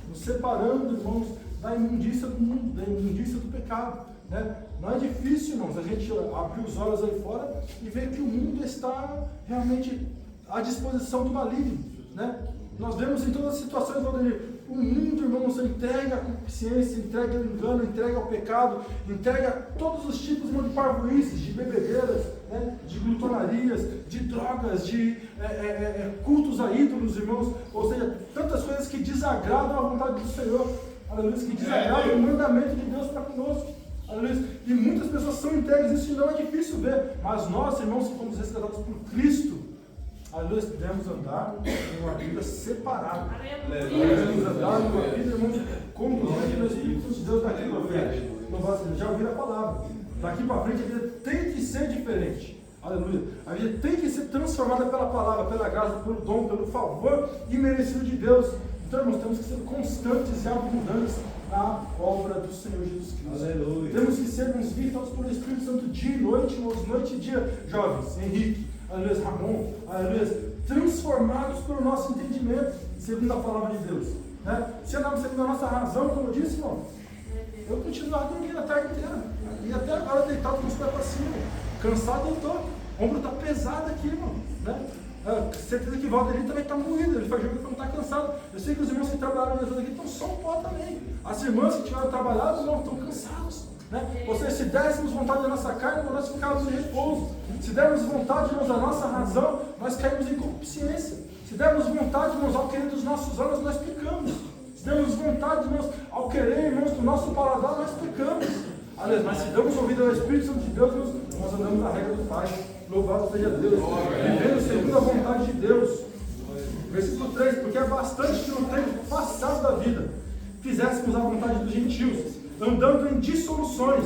nos separando, irmãos, da imundícia do mundo, da imundícia do pecado. Né? Não é difícil, irmãos, a gente abrir os olhos aí fora e ver que o mundo está realmente à disposição do maligno. Né? Nós vemos em todas as situações onde o mundo, irmãos, entrega a concupiscência, entrega o engano, entrega o pecado, entrega todos os tipos de parvoíces, de bebedeiras, né? De glutonarias, de drogas, de cultos a ídolos, irmãos, ou seja, tantas coisas que desagradam a vontade do Senhor, aleluia, que desagradam o mandamento de Deus para conosco. Aleluia. E muitas pessoas são entregues, isso não é difícil ver, mas nós, irmãos, que fomos resgatados por Cristo, aleluia, devemos andar em uma vida separada. Devemos andar em uma vida, irmãos, conduzida pelo Espírito de Deus daqui para frente. Já ouviram a palavra. Daqui para frente a vida tem que ser diferente. Aleluia. A vida tem que ser transformada pela palavra, pela graça, pelo dom, pelo favor imerecido de Deus. Então, irmãos, temos que ser constantes e abundantes na obra do Senhor Jesus Cristo. Aleluia. Temos que ser vistos pelo Espírito Santo dia e noite, irmãos, noite e dia, jovens, Henrique, aleluia, Ramon, aleluia, transformados pelo nosso entendimento, segundo a palavra de Deus. Né? Se andarmos segundo a nossa razão, como eu disse, irmão, eu continuava dormindo a tarde inteira, e até agora deitado com os pés para cima, cansado eu estou, o ombro está pesado aqui, irmão. Né? Certeza que o Valdeir também está moído, ele faz jogo que não está cansado. Eu sei que os irmãos que trabalharam nessa aqui estão só um pó também. As irmãs que tiveram trabalhado não estão cansados. Né? Ou seja, se dessemos vontade da nossa carne, nós ficávamos em repouso. Se dermos vontade, irmãos, da nossa razão, nós caímos em concupiscência. Se dermos vontade, irmãos, ao querer dos nossos olhos, nós pecamos. Se dermos vontade, irmãos, ao querer, irmãos, do nosso paladar, nós pecamos. Aliás, mas se damos ouvido ao Espírito Santo de Deus, nós andamos na regra do Pai. Louvado seja Deus, vivendo segundo a vontade de Deus. Versículo 3, porque é bastante que no tempo passado da vida fizéssemos a vontade dos gentios, andando em dissoluções,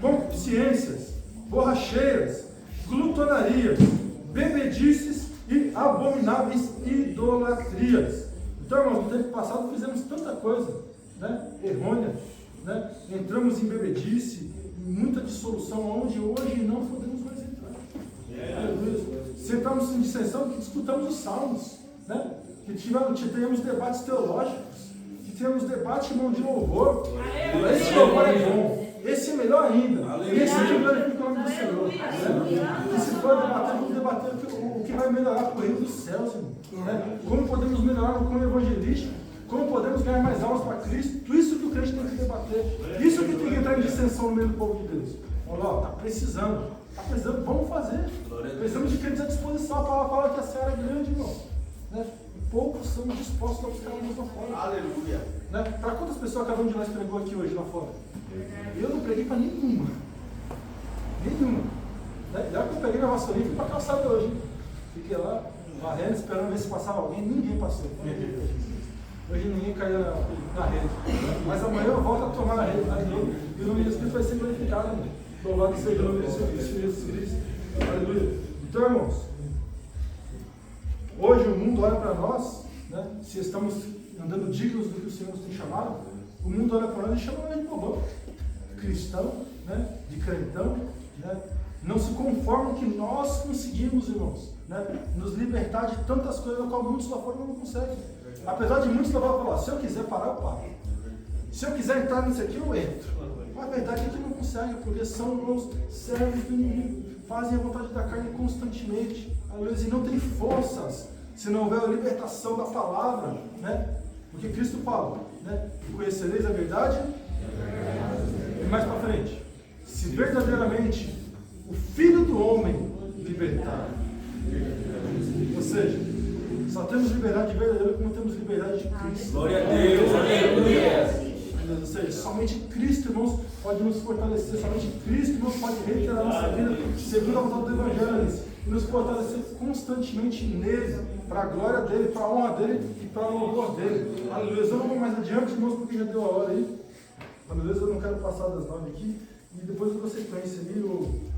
concupiscências, borracheiras, glutonarias, bebedices e abomináveis idolatrias. Então, irmãos, no tempo passado fizemos tanta coisa, né? Errônea, né? Entramos em bebedice, em muita dissolução, onde hoje não podemos mais entrar. Sentamos em dissensão, que disputamos os salmos, né? Que tenhamos debates teológicos, que tenhamos debate, irmão, de louvor. Esse louvor é bom, esse é melhor ainda, esse é melhor que o nome do Senhor. Né? E se for debater, vamos debater o que vai melhorar para o reino dos céus, irmão. Né? Como podemos melhorar no cunho evangelístico, como podemos ganhar mais almas para Cristo, isso que o crente tem que debater, isso que tem que entrar em dissensão no meio do povo de Deus. Olha, está precisando, vamos fazer. Precisamos de crentes à disposição. A palavra fala que a seara é grande, irmão. Né? poucos são dispostos a buscar a luz lá fora. Aleluia. Né? Para quantas pessoas cada um de nós pregou aqui hoje lá fora? Eu não preguei para nenhuma. Nenhuma. Né? Já que eu peguei minha vassourinha, fui para a calçada hoje. Hein? Fiquei lá, varrendo, esperando ver se passava alguém. Ninguém passou. Hoje ninguém caiu na rede. Mas amanhã eu volto a tomar na rede de novo. E o nome de Jesus vai ser glorificado. Né? Louvado seja o nome de Jesus Cristo. Aleluia. Então, irmãos, hoje o mundo olha para nós, né? Se estamos andando dignos do que o Senhor nos tem chamado, o mundo olha para nós e chama nós de bobão, cristão, né? De crentão, né? Não se conformam que nós conseguimos, irmãos, né? Nos libertar de tantas coisas, a qual muitos lá fora não conseguem. Apesar de muitos lá fora falar, se eu quiser parar, eu paro. Se eu quiser entrar nisso aqui, eu entro. Mas a verdade é que não consegue, porque são os servos do inimigo, fazem a vontade da carne constantemente, aleluia, e não tem forças, se não houver a libertação da palavra, né? Porque Cristo fala, né? E conhecereis a verdade, e mais para frente, se verdadeiramente o Filho do Homem libertar, ou seja, só temos liberdade verdadeira como temos liberdade de Cristo. Glória a Deus. Aleluia. Ou seja, somente Cristo, irmãos, pode nos fortalecer, somente Cristo, irmãos, pode reiterar a nossa vida segundo a vontade do Evangelho e nos fortalecer constantemente nele, para a glória dele, para a honra dele e para o louvor dele. Aleluia. Eu não vou mais adiante, irmãos, porque já deu a hora aí. Aleluia. Eu não quero passar das 9 aqui e depois eu dou sequência ali.